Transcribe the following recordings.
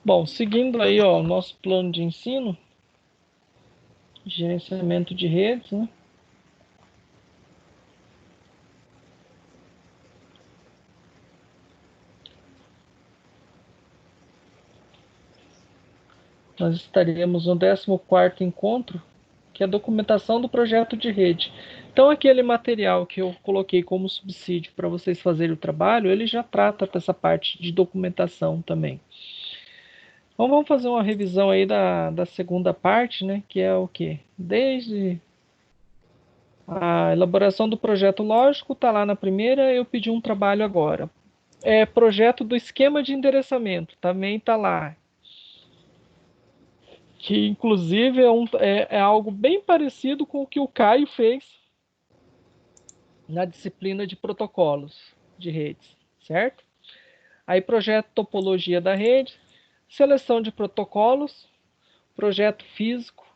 Bom, seguindo aí, ó, o nosso plano de ensino, gerenciamento de redes, né? Nós estaremos no 14º encontro, que é a documentação do projeto de rede. Então, aquele material que eu coloquei como subsídio para vocês fazerem o trabalho, ele já trata dessa parte de documentação também. Então, vamos fazer uma revisão aí da segunda parte, né? Que é o quê? Desde a elaboração do projeto lógico, está lá na primeira, eu pedi um trabalho agora. Projeto do esquema de endereçamento, também está lá. Que inclusive é algo bem parecido com o que o Caio fez na disciplina de protocolos de redes, certo? Aí projeto topologia da rede, seleção de protocolos, projeto físico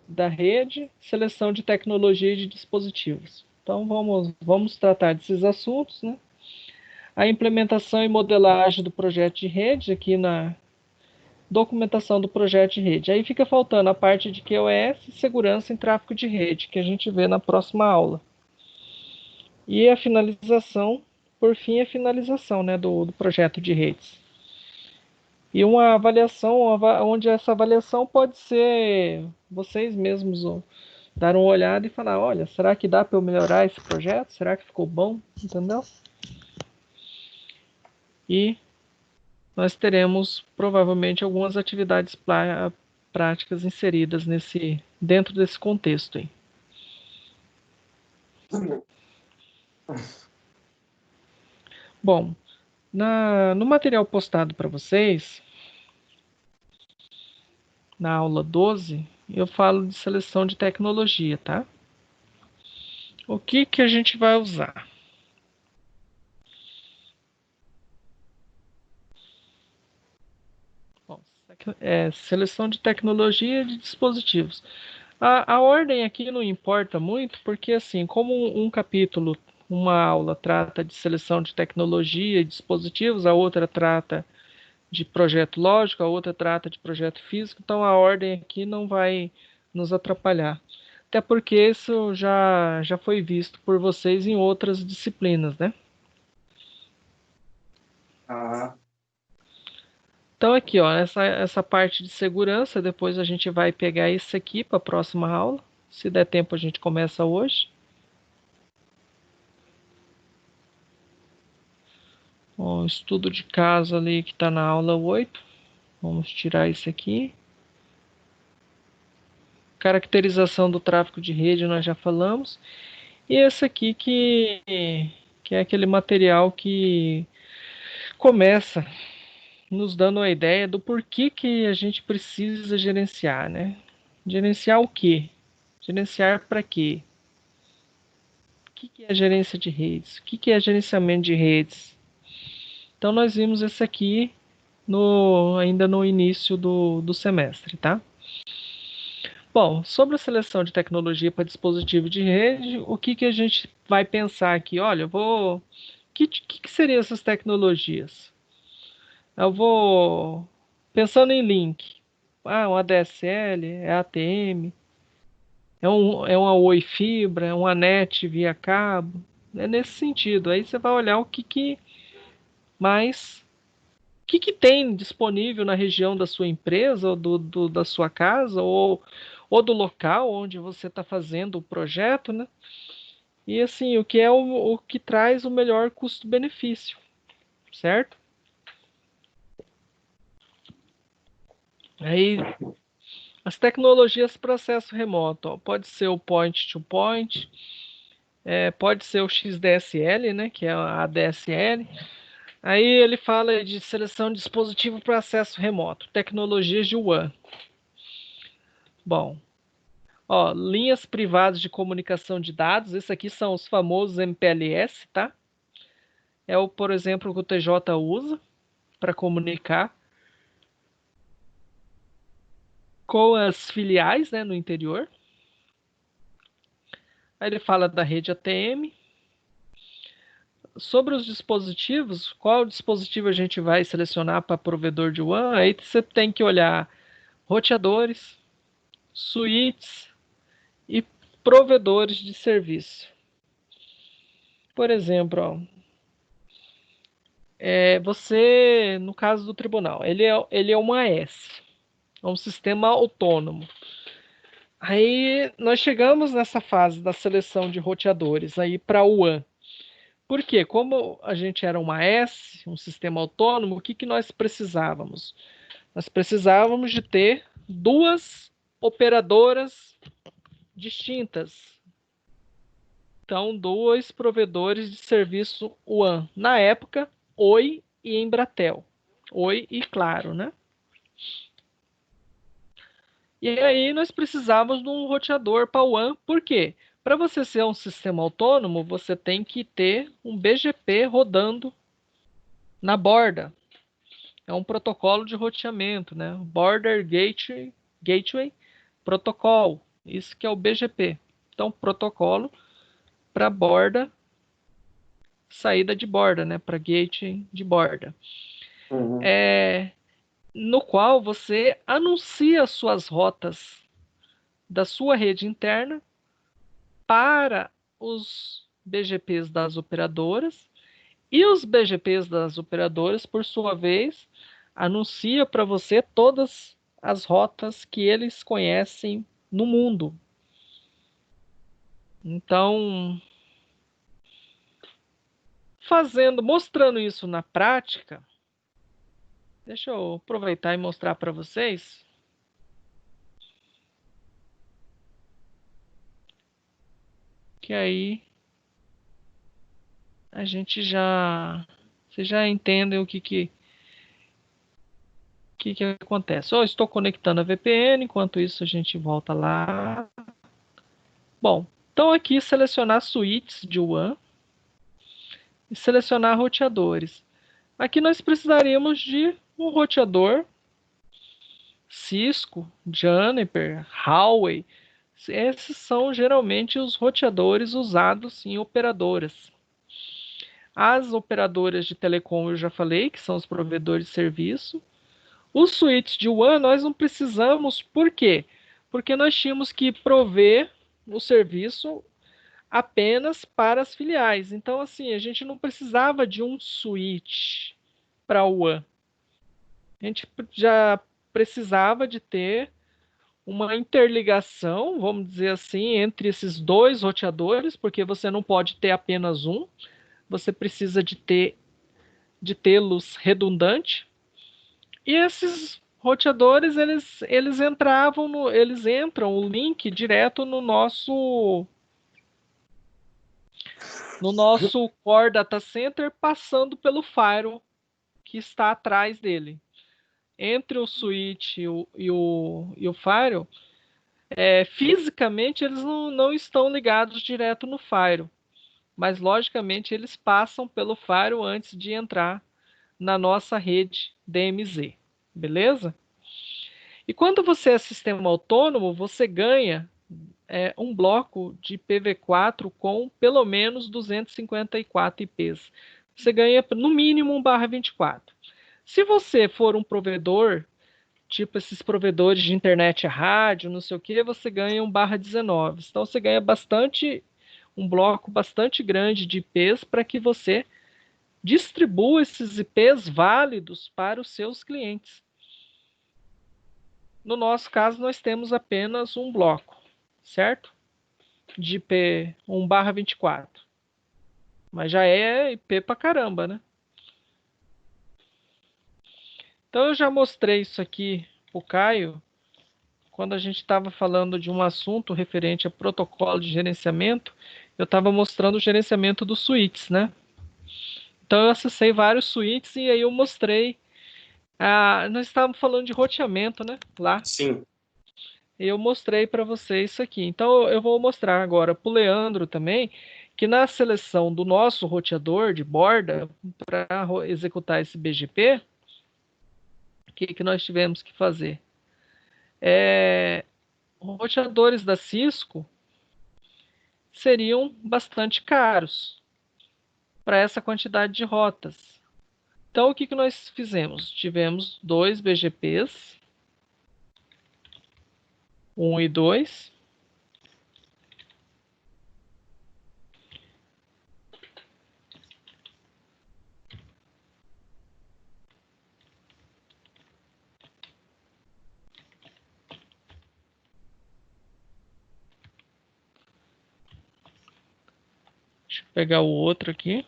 da rede, seleção de tecnologia e de dispositivos. Então vamos tratar desses assuntos, né? A implementação e modelagem do projeto de rede aqui na documentação do projeto de rede. Aí fica faltando a parte de QoS e segurança em tráfego de rede, que a gente vê na próxima aula. E a finalização, por fim, a finalização, né, do projeto de redes. E uma avaliação, onde essa avaliação pode ser vocês mesmos dar uma olhada e falar, olha, será que dá para eu melhorar esse projeto? Será que ficou bom? Entendeu? E nós teremos provavelmente algumas atividades práticas inseridas dentro desse contexto aí. Bom, no material postado para vocês, na aula 12, eu falo de seleção de tecnologia, tá? O que a gente vai usar? Bom, seleção de tecnologia de dispositivos. A ordem aqui não importa muito, porque assim, como um capítulo, uma aula trata de seleção de tecnologia e dispositivos, a outra trata de projeto lógico, a outra trata de projeto físico, então a ordem aqui não vai nos atrapalhar. Até porque isso já foi visto por vocês em outras disciplinas, né? Ah, Então aqui, ó, essa parte de segurança, depois a gente vai pegar isso aqui para a próxima aula. Se der tempo, a gente começa hoje. O estudo de caso ali que está na aula 8. Vamos tirar isso aqui. Caracterização do tráfego de rede, nós já falamos. E esse aqui que é aquele material que começa nos dando a ideia do porquê que a gente precisa gerenciar, né? Gerenciar o quê? Gerenciar para quê? O que é gerência de redes? O que é gerenciamento de redes? Então nós vimos esse aqui ainda no início do semestre, tá? Bom, sobre a seleção de tecnologia para dispositivo de rede, o que a gente vai pensar aqui? Olha, que seriam essas tecnologias? Eu vou pensando em link. Ah, um ADSL, é ATM, é uma Oi Fibra, é uma NET via cabo. É nesse sentido. Aí você vai olhar mais o que tem disponível na região da sua empresa, ou da sua casa, ou do local onde você está fazendo o projeto, né? E assim, o que é o que traz o melhor custo-benefício, certo? Aí, as tecnologias para acesso remoto, ó, pode ser o point-to-point, pode ser o XDSL, né, que é a ADSL. Aí ele fala de seleção de dispositivo para acesso remoto, tecnologias de WAN. Bom, ó, linhas privadas de comunicação de dados, esses aqui são os famosos MPLS, tá? Por exemplo, o que o TJ usa para comunicar com as filiais, né, no interior. Aí ele fala da rede ATM, sobre os dispositivos, qual dispositivo a gente vai selecionar para provedor de WAN? Aí você tem que olhar roteadores, switches e provedores de serviço. Por exemplo, ó, você, no caso do tribunal, ele é uma AS, é um sistema autônomo. Aí nós chegamos nessa fase da seleção de roteadores aí para o WAN. Por quê? Como a gente era uma AS, um sistema autônomo, o que, que nós precisávamos? Nós precisávamos de ter duas operadoras distintas. Então, dois provedores de serviço WAN. Na época, Oi e Embratel. Oi e Claro, né? E aí nós precisávamos de um roteador para WAN. Por quê? Para você ser um sistema autônomo, você tem que ter um BGP rodando na borda. É um protocolo de roteamento, né? Border Gateway Protocol. Isso que é o BGP. Então, protocolo para borda, saída de borda, né? Para gateway de borda. Uhum. No qual você anuncia suas rotas da sua rede interna para os BGPs das operadoras, e os BGPs das operadoras, por sua vez, anuncia para você todas as rotas que eles conhecem no mundo. Então, mostrando isso na prática, deixa eu aproveitar e mostrar para vocês. Que aí a gente já, vocês já entendem o que acontece. Eu estou conectando a VPN, enquanto isso a gente volta lá. Bom, então aqui selecionar suítes de WAN e selecionar roteadores. Aqui nós precisaríamos de um roteador Cisco, Juniper, Huawei. Esses são geralmente os roteadores usados em operadoras. As operadoras de telecom eu já falei, que são os provedores de serviço. Os switches de WAN nós não precisamos, por quê? Porque nós tínhamos que prover o serviço apenas para as filiais. Então, assim, a gente não precisava de um switch para o WAN. A gente já precisava de ter uma interligação, vamos dizer assim, entre esses dois roteadores, porque você não pode ter apenas um, você precisa de tê-los redundante. E esses roteadores, eles entram o link direto no nosso Core Data Center, passando pelo firewall que está atrás dele. Entre o switch e o firewall, fisicamente eles não estão ligados direto no firewall, mas logicamente eles passam pelo firewall antes de entrar na nossa rede DMZ, beleza? E quando você é sistema autônomo, você ganha um bloco de IPv4 com pelo menos 254 IPs. Você ganha no mínimo 1/24. Se você for um provedor, tipo esses provedores de internet a rádio, não sei o que, você ganha 1/19. Então você ganha um bloco bastante grande de IPs para que você distribua esses IPs válidos para os seus clientes. No nosso caso, nós temos apenas um bloco, certo? De IP 1/24. Mas já é IP pra caramba, né? Então eu já mostrei isso aqui pro Caio quando a gente estava falando de um assunto referente a protocolo de gerenciamento. Eu estava mostrando o gerenciamento dos suítes, né? Então eu acessei vários suítes e aí eu mostrei. Nós estávamos falando de roteamento, né? Lá. Sim. E eu mostrei para vocês isso aqui. Então eu vou mostrar agora para o Leandro também que na seleção do nosso roteador de borda para executar esse BGP, o que nós tivemos que fazer? Roteadores da Cisco seriam bastante caros. para essa quantidade de rotas. Então, o que nós fizemos? Tivemos 2 BGPs, 1 e 2. Deixa eu pegar o outro aqui.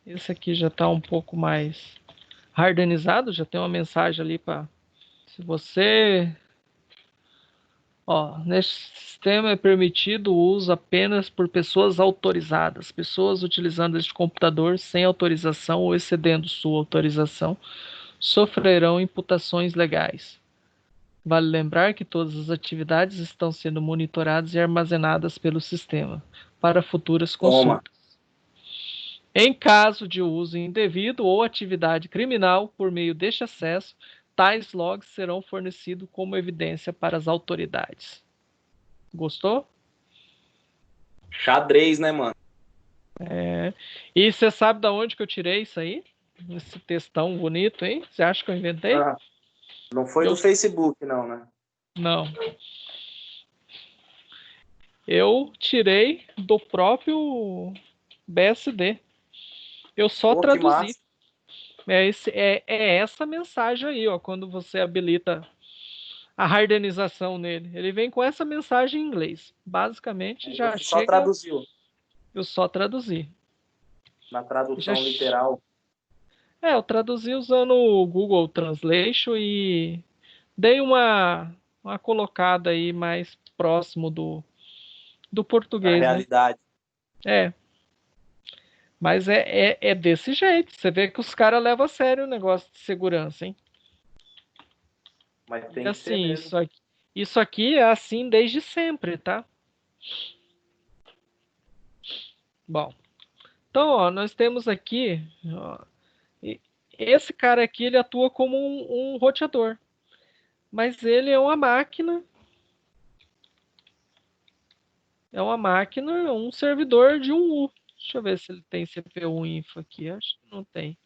Esse aqui já está um pouco mais hardenizado, já tem uma mensagem ali para se você, neste sistema é permitido o uso apenas por pessoas autorizadas. Pessoas utilizando este computador sem autorização ou excedendo sua autorização sofrerão imputações legais. Vale lembrar que todas as atividades estão sendo monitoradas e armazenadas pelo sistema para futuras Toma. consultas. Em caso de uso indevido ou atividade criminal por meio deste acesso, tais logs serão fornecidos como evidência para as autoridades. Gostou? Xadrez, né, mano? E você sabe de onde que eu tirei isso aí? Esse textão bonito, hein? Você acha que eu inventei? Ah, não foi do Facebook, não, né? Não. Eu tirei do próprio BSD. Eu só Pô, que traduzi. massa. É essa mensagem aí, ó, quando você habilita a hardenização nele. Ele vem com essa mensagem em inglês. Basicamente, Aí já você só chega, traduziu eu só traduzi. na Já, tradução literal. eu traduzi usando o Google Translation e dei uma colocada aí mais próximo do Da português, né? realidade. É, mas é desse jeito. Você vê que os caras levam a sério o negócio de segurança, hein? Mas E tem que ser assim, mesmo. isso aqui é assim desde sempre, tá? Bom, então, ó, nós temos aqui, ó, esse cara aqui, ele atua como um roteador, mas ele é uma máquina, um servidor de um U. Deixa eu ver se ele tem CPU info aqui, acho que não tem.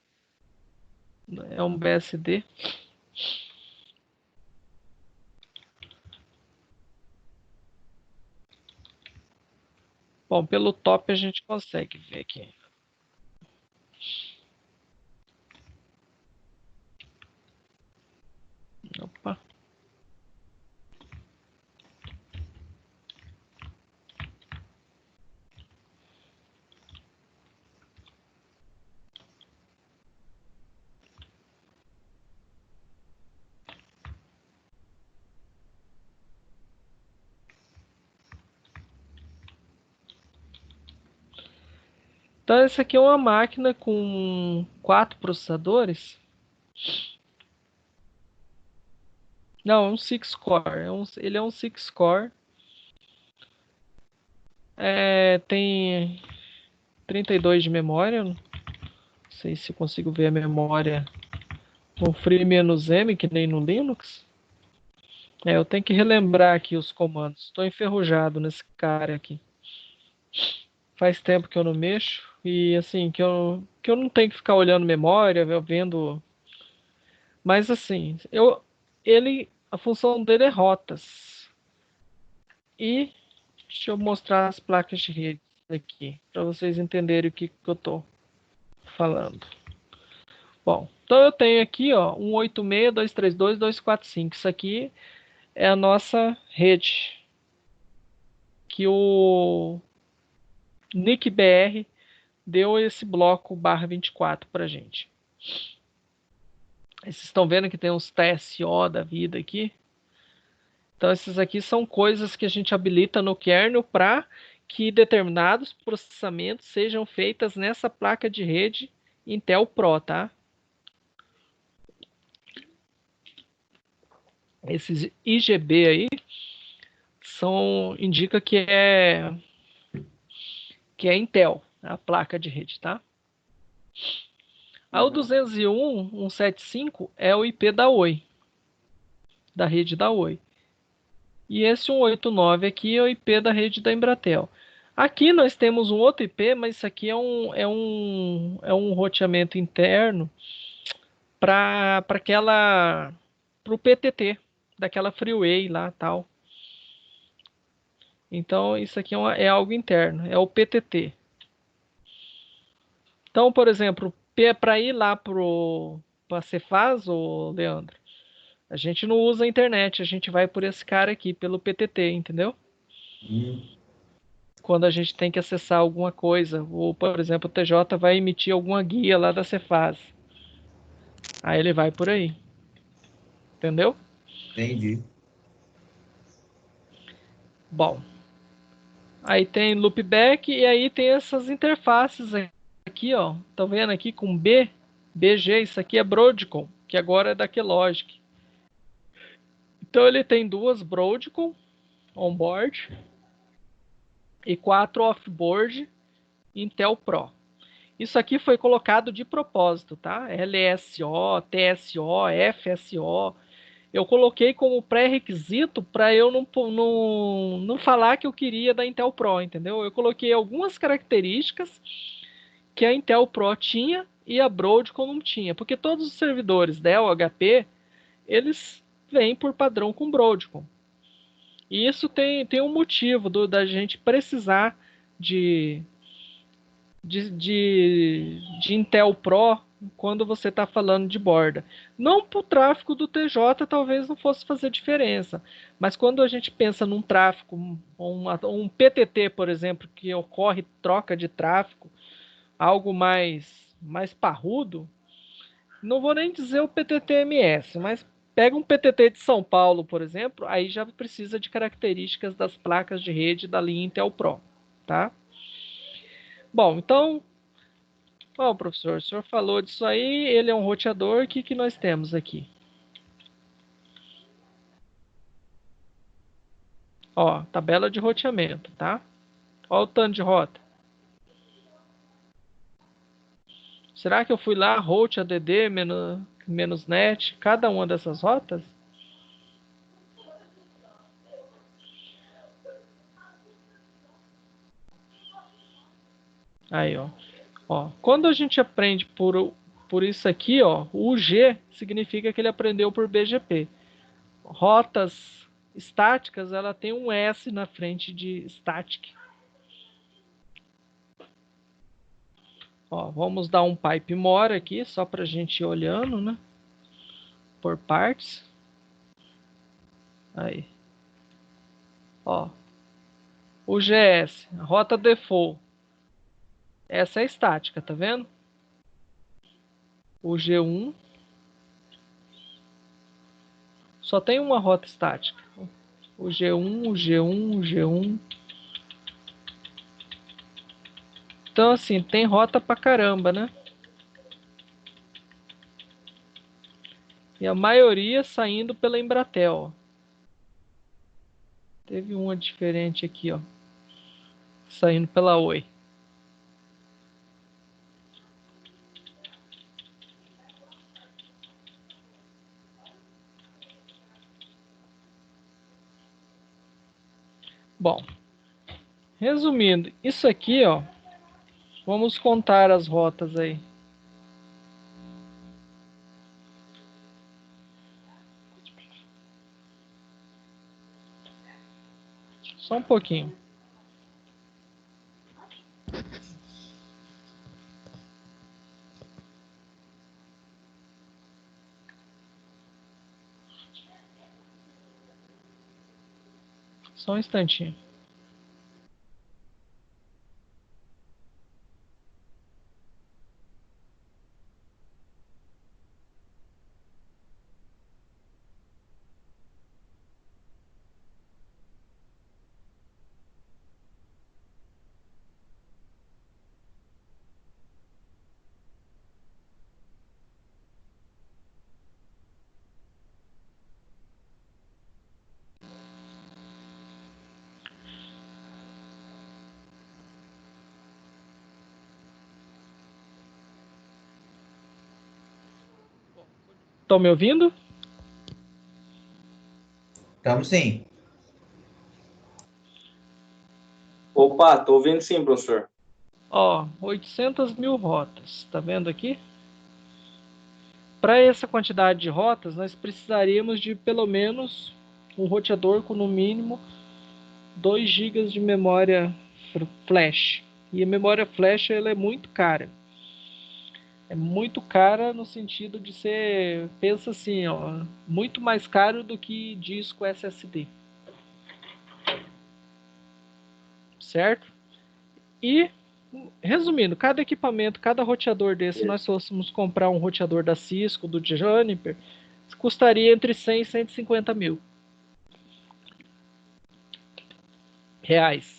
É um BSD. Bom, pelo top a gente consegue ver aqui. Opa. Então, essa aqui é uma máquina com 4 processadores. Não, é um 6 core. Ele é um 6 core. Tem 32 de memória. Não sei se eu consigo ver a memória com free-m, que nem no Linux. Eu tenho que relembrar aqui os comandos. Estou enferrujado nesse cara aqui. Faz tempo que eu não mexo. E assim, que eu não tenho que ficar olhando memória, vendo. Mas assim, a função dele é rotas. E deixa eu mostrar as placas de rede aqui, para vocês entenderem o que eu estou falando. Bom, então eu tenho aqui, ó, 186.232.245. Isso aqui é a nossa rede que o NICBR deu esse bloco barra 24 para gente. Vocês estão vendo que tem uns TSO da vida aqui? Então, esses aqui são coisas que a gente habilita no kernel para que determinados processamentos sejam feitos nessa placa de rede Intel Pro, tá? Esses IGB aí indica que é Intel, a placa de rede, tá? Aí o 201.175 é o IP da Oi, da rede da Oi. E esse 189 aqui é o IP da rede da Embratel. Aqui nós temos um outro IP, mas isso aqui é um roteamento interno para o PTT, daquela freeway lá tal. Então isso aqui é algo interno, é o PTT. Então, por exemplo, para ir lá para a Cefaz, ô Leandro, a gente não usa a internet, a gente vai por esse cara aqui, pelo PTT, entendeu? Quando a gente tem que acessar alguma coisa, ou, por exemplo, o TJ vai emitir alguma guia lá da Cefaz. Aí ele vai por aí, entendeu? Entendi. Bom, aí tem loopback e aí tem essas interfaces aqui, ó. Tá vendo aqui com BG, isso aqui é Broadcom, que agora é da Kelogic. Então ele tem duas Broadcom onboard e 4 offboard Intel Pro. Isso aqui foi colocado de propósito, tá? LSO, TSO, FSO. Eu coloquei como pré-requisito para eu não falar que eu queria da Intel Pro, entendeu? Eu coloquei algumas características que a Intel Pro tinha e a Broadcom não tinha, porque todos os servidores Dell, HP, eles vêm por padrão com Broadcom. E isso tem um motivo da gente precisar de, de Intel Pro quando você está falando de borda. Não para o tráfego do TJ talvez não fosse fazer diferença, mas quando a gente pensa num tráfego, um PTT, por exemplo, que ocorre troca de tráfego, algo mais parrudo, não vou nem dizer o PTT-MS, mas pega um PTT de São Paulo, por exemplo, aí já precisa de características das placas de rede da linha Intel Pro, tá? Bom, então, bom, professor, o senhor falou disso aí, ele é um roteador, o que nós temos aqui? Ó, tabela de roteamento, tá? Ó o tanto de rota. Será que eu fui lá, route add menos net, cada uma dessas rotas? Aí, ó. Ó, quando a gente aprende por isso aqui, ó, o G significa que ele aprendeu por BGP. Rotas estáticas, ela tem um S na frente de static. Ó, vamos dar um pipe more aqui, só para a gente ir olhando, né? Por partes. Aí. Ó, o GS, rota default. Essa é estática, tá vendo? O G1 só tem uma rota estática. O G1, o G1, o G1. Então, assim, tem rota pra caramba, né? E a maioria saindo pela Embratel. Teve uma diferente aqui, ó. Saindo pela Oi. Bom, resumindo, isso aqui, ó. Vamos contar as rotas aí. Só um pouquinho. Só um instantinho. Estão me ouvindo? Estamos sim. Opa, tô ouvindo sim, professor. Ó, 800 mil rotas. Tá vendo aqui? Para essa quantidade de rotas, nós precisaríamos de pelo menos um roteador com no mínimo 2 GB de memória flash. E a memória flash ela é muito cara. É muito cara no sentido de ser, pensa assim, ó, muito mais caro do que disco SSD. Certo? E, resumindo, cada equipamento, cada roteador desse, se nós fôssemos comprar um roteador da Cisco, do Juniper, custaria entre 100 e 150 mil reais.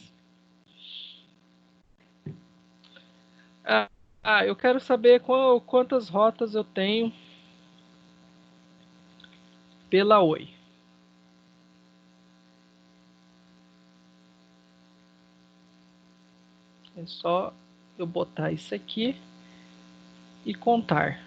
Eu quero saber quantas rotas eu tenho pela Oi. É só eu botar isso aqui e contar.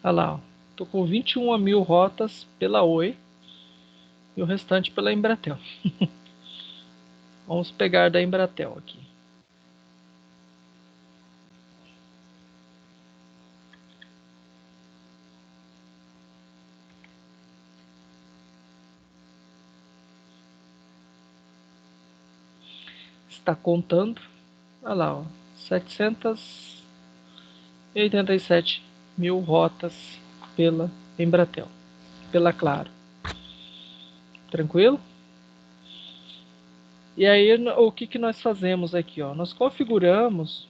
Olha lá, ó. Tô com 21 mil rotas pela Oi e o restante pela Embratel. Vamos pegar da Embratel aqui. Está contando. Olha lá, ó, 787 mil rotas pela Embratel, pela Claro. Tranquilo? E aí, o que nós fazemos aqui? Ó? Nós configuramos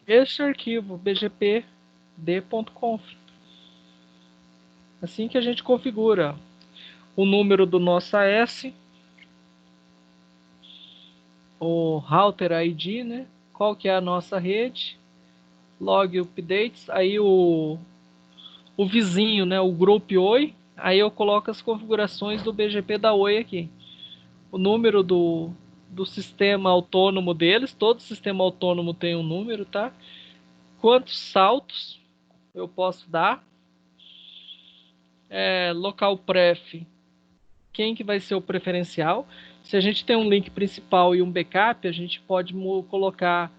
este arquivo bgpd.conf. Assim que a gente configura o número do nosso AS, o router ID, né? Qual que é a nossa rede, log updates, aí o vizinho, né? O group Oi, aí eu coloco as configurações do BGP da Oi aqui. O número do sistema autônomo deles, todo sistema autônomo tem um número, tá? Quantos saltos eu posso dar, local pref, quem que vai ser o preferencial. Se a gente tem um link principal e um backup, a gente pode colocar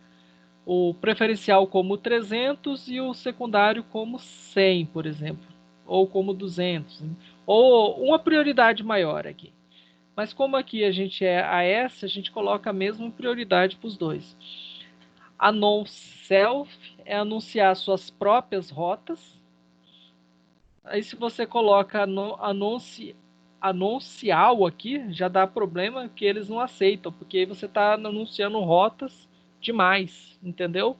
o preferencial como 300 e o secundário como 100, por exemplo, ou como 200, hein? Ou uma prioridade maior aqui. Mas como aqui a gente é AS, a gente coloca a mesma prioridade para os dois. A non-self é anunciar suas próprias rotas. Aí se você coloca anuncial aqui, já dá problema que eles não aceitam, porque aí você está anunciando rotas demais, entendeu?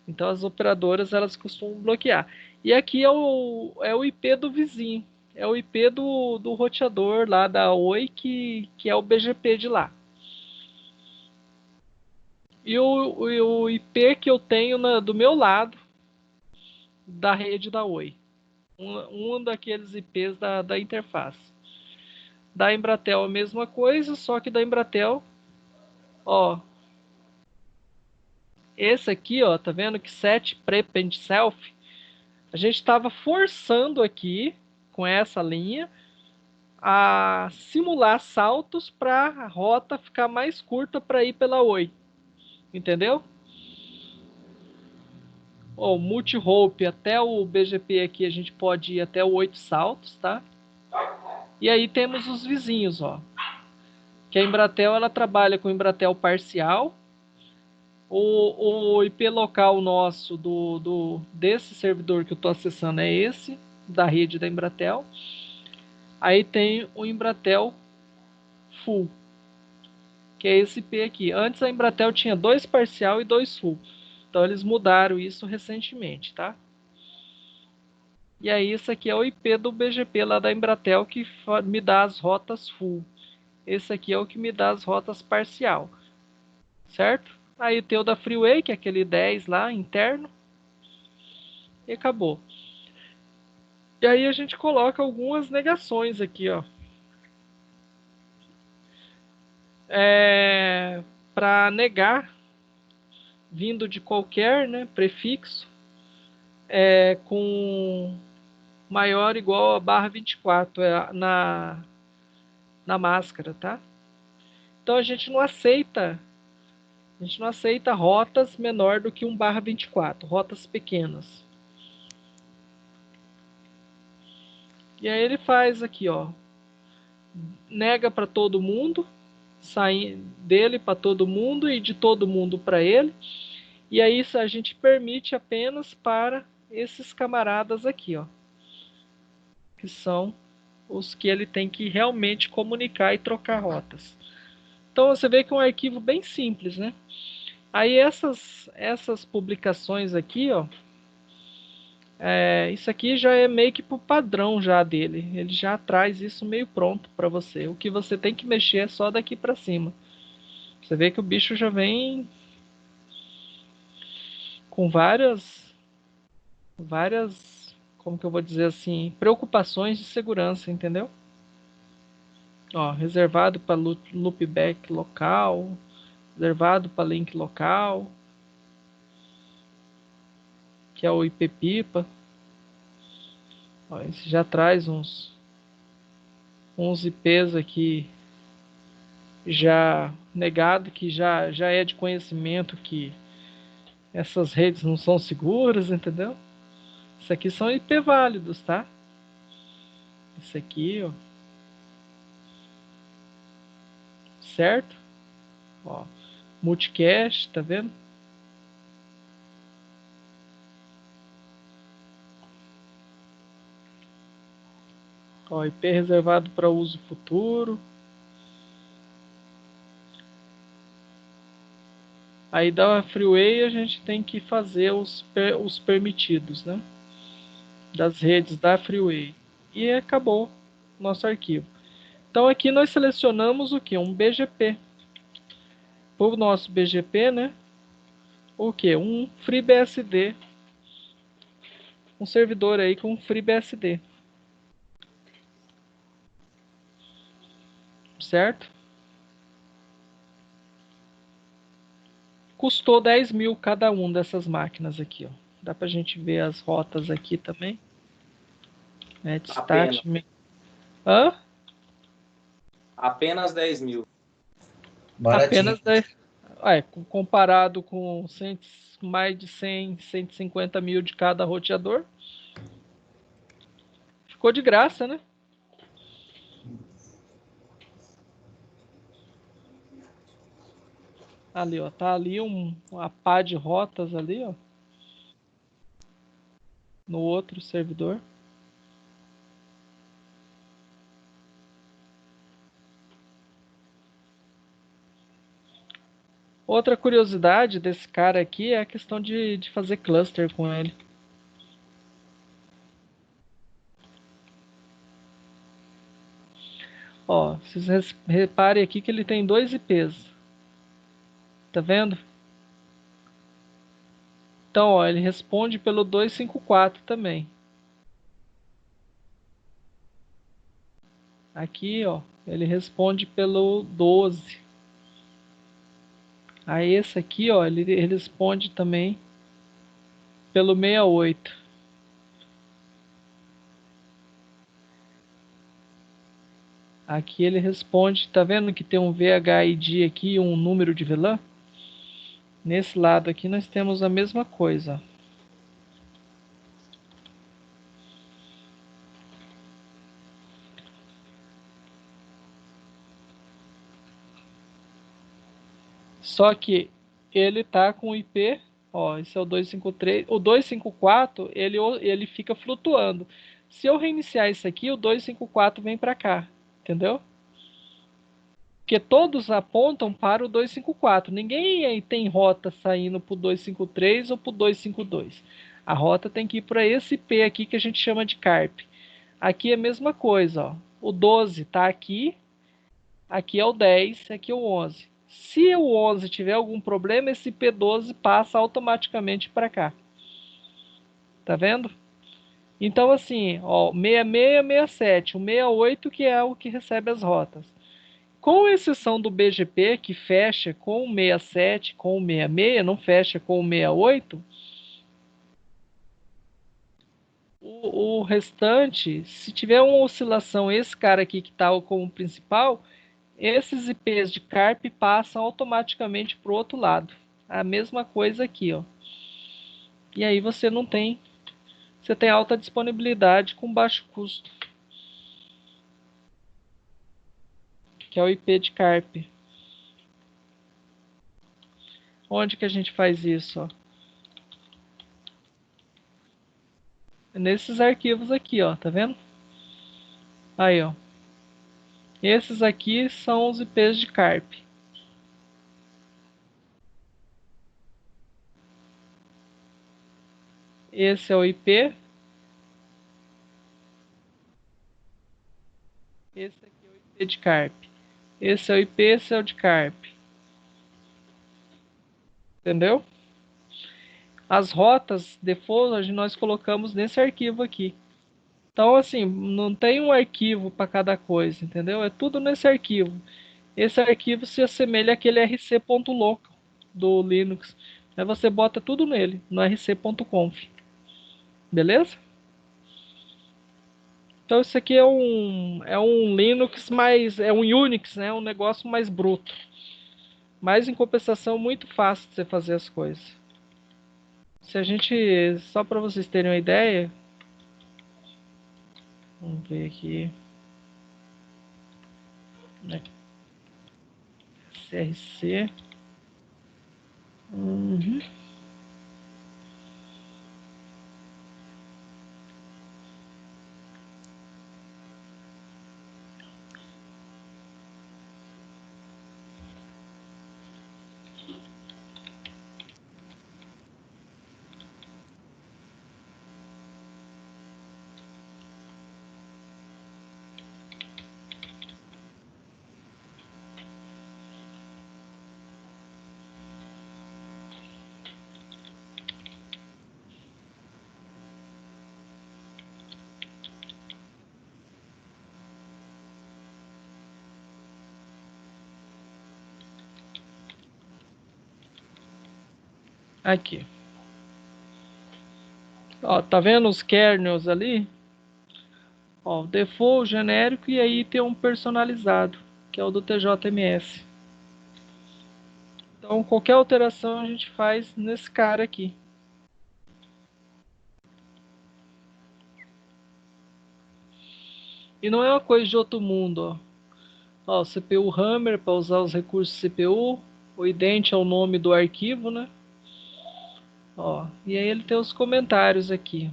Então as operadoras elas costumam bloquear. E aqui é o IP do vizinho, é o IP do roteador lá da Oi, que é o BGP de lá. E o IP que eu tenho do meu lado da rede da Oi. Um daqueles IPs da interface. Da Embratel a mesma coisa, só que da Embratel, ó, esse aqui, ó, tá vendo que set prepend self, a gente estava forçando aqui com essa linha a simular saltos para a rota ficar mais curta para ir pela Oi, entendeu? O multi-hope até o BGP aqui a gente pode ir até 8 saltos, tá? E aí temos os vizinhos, ó. Que a Embratel ela trabalha com Embratel parcial. O IP local nosso desse servidor que eu estou acessando é esse, da rede da Embratel. Aí tem o Embratel Full, que é esse IP aqui. Antes a Embratel tinha 2 parcial e 2 full. Então eles mudaram isso recentemente, tá? E aí isso aqui é o IP do BGP lá da Embratel que me dá as rotas full. Esse aqui é o que me dá as rotas parcial, certo? Aí tem o da Freeway, que é aquele 10 lá, interno. e acabou. E aí a gente coloca algumas negações aqui, ó. Para negar, vindo de qualquer, né, prefixo, com maior ou igual a barra 24 na máscara, tá? Então a gente não aceita rotas menor do que 1/24, rotas pequenas. E aí ele faz aqui, ó, nega para todo mundo, sai dele para todo mundo e de todo mundo para ele. E aí a gente permite apenas para esses camaradas aqui, ó, que são os que ele tem que realmente comunicar e trocar rotas. Então você vê que é um arquivo bem simples, né? Aí essas publicações aqui, ó, isso aqui já é meio que pro padrão já dele. Ele já traz isso meio pronto para você. O que você tem que mexer é só daqui para cima. Você vê que o bicho já vem com várias, como que eu vou dizer assim, preocupações de segurança, entendeu? Ó, reservado para loopback local, reservado para link local, que é o ippipa. Ó, esse já traz uns IPs aqui já negado, que já é de conhecimento que essas redes não são seguras, entendeu? Isso aqui são IP válidos, tá? Isso aqui, ó, certo? Ó, multicast, tá vendo? Ó, IP reservado para uso futuro. Aí da freeway a gente tem que fazer os permitidos, né? Das redes da freeway. E acabou nosso arquivo. Então aqui nós selecionamos o que? Um BGP. Para o nosso BGP, né? O que? Um FreeBSD. Um servidor aí com FreeBSD. Certo? Custou 10 mil cada um dessas máquinas aqui, ó. Dá pra gente ver as rotas aqui também. Apenas. Hã? Apenas 10 mil. Baratinho. Apenas 10. Comparado com mais de 100, 150 mil de cada roteador. Ficou de graça, né? Ali, ó. Tá ali uma pá de rotas ali, ó. No outro servidor. Outra curiosidade desse cara aqui é a questão de fazer cluster com ele. Ó, vocês reparem aqui que ele tem 2 IPs. Tá vendo? Então, ó, ele responde pelo 254 também. Aqui, ó, ele responde pelo 12. Aí esse aqui, ó, ele responde também pelo 68. Aqui ele responde, tá vendo que tem um VHID aqui, um número de VLAN? Nesse lado aqui nós temos a mesma coisa. Só que ele tá com o IP, ó, esse é o 253, o 254, ele fica flutuando. Se eu reiniciar isso aqui, o 254 vem para cá, entendeu? Porque todos apontam para o 254. Ninguém aí tem rota saindo para o 253 ou para o 252. A rota tem que ir para esse IP aqui que a gente chama de CARP. Aqui é a mesma coisa, ó. O 12 está aqui, aqui é o 10, aqui é o 11. Se o 11 tiver algum problema, esse P12 passa automaticamente para cá. Tá vendo? Então, assim, ó, 66, 67, o 68 que é o que recebe as rotas. Com exceção do BGP, que fecha com o 67, com o 66, não fecha com o 68, o restante, se tiver uma oscilação, esse cara aqui que está como principal, esses IPs de CARP passam automaticamente para o outro lado. A mesma coisa aqui, ó. E aí você não tem, você tem alta disponibilidade com baixo custo, que é o IP de CARP. Onde que a gente faz isso, ó? Nesses arquivos aqui, ó, tá vendo? Aí, ó. Esses aqui são os IPs de CARP. Esse é o IP. Esse aqui é o IP de CARP. Esse é o IP, esse é o de CARP. Entendeu? As rotas default nós colocamos nesse arquivo aqui. Então, assim, não tem um arquivo para cada coisa, entendeu? É tudo nesse arquivo. Esse arquivo se assemelha àquele rc.local do Linux. Aí você bota tudo nele, no rc.conf. Beleza? Então isso aqui é um Linux mais, é um Unix, né? Um negócio mais bruto. Mas em compensação muito fácil de você fazer as coisas. Se a gente, só para vocês terem uma ideia, vamos ver aqui, né? CRC. Uhum. Aqui. Ó, tá vendo os kernels ali? Ó, o default, genérico e aí tem um personalizado, que é o do TJMS. Então qualquer alteração a gente faz nesse cara aqui. E não é uma coisa de outro mundo, ó. Ó, CPU Hammer para usar os recursos CPU, o idente ao nome do arquivo, né? Ó, e aí ele tem os comentários aqui.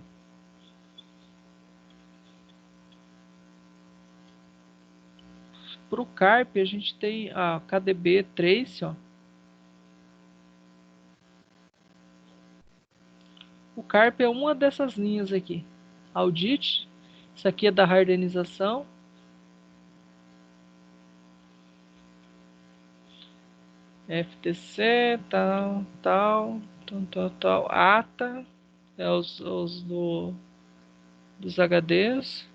Para o CARP a gente tem a KDB Trace, ó. O CARP é uma dessas linhas aqui. Audit, isso aqui é da hardenização. FTC, tal. ATA, é os dos HDs.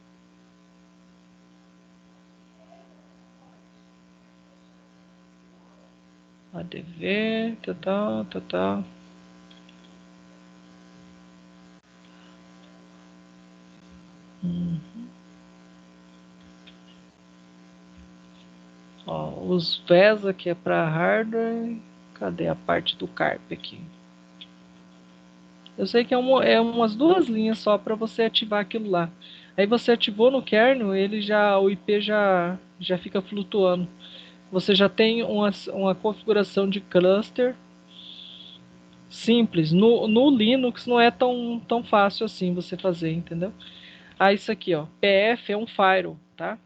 ADV, tal. Ó, os VESA que é para hardware. Cadê a parte do CARP aqui? Eu sei que é umas duas linhas só para você ativar aquilo lá. Aí você ativou no kernel, o IP já fica flutuando. Você já tem uma configuração de cluster simples. No Linux não é tão fácil assim você fazer, entendeu? Ah, isso aqui, ó. PF é um firewall, tá?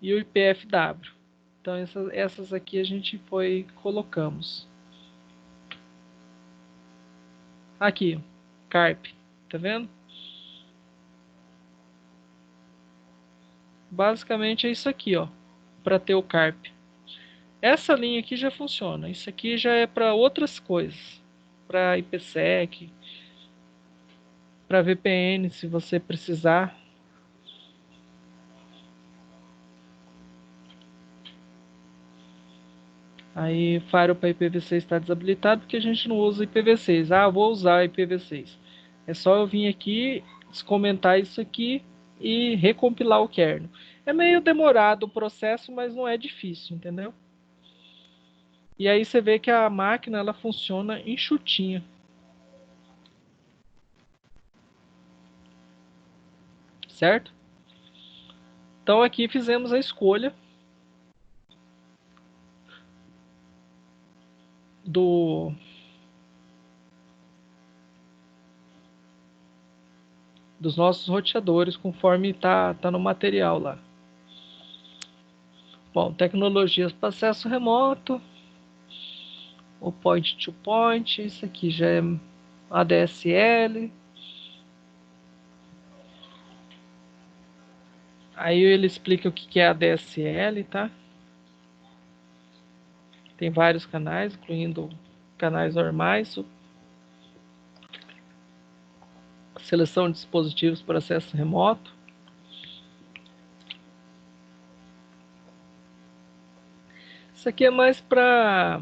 E o IPFW. Então essas aqui a gente colocamos. Aqui, CARP, tá vendo? Basicamente é isso aqui, ó, para ter o CARP. Essa linha aqui já funciona. Isso aqui já é para outras coisas. para IPsec, para VPN, se você precisar. Aí Firewall para IPv6 está desabilitado porque a gente não usa IPv6. Ah, vou usar IPv6. É só eu vir aqui, descomentar isso aqui e recompilar o kernel. É meio demorado o processo, mas não é difícil, entendeu? E aí você vê que a máquina ela funciona enxutinha. Certo? Então aqui fizemos a escolha dos nossos roteadores conforme tá no material lá. Bom, tecnologias para acesso remoto, o point to point, isso aqui já é ADSL. Aí ele explica o que é ADSL, tá? Tem vários canais, incluindo canais normais, seleção de dispositivos para acesso remoto. Isso aqui é mais para...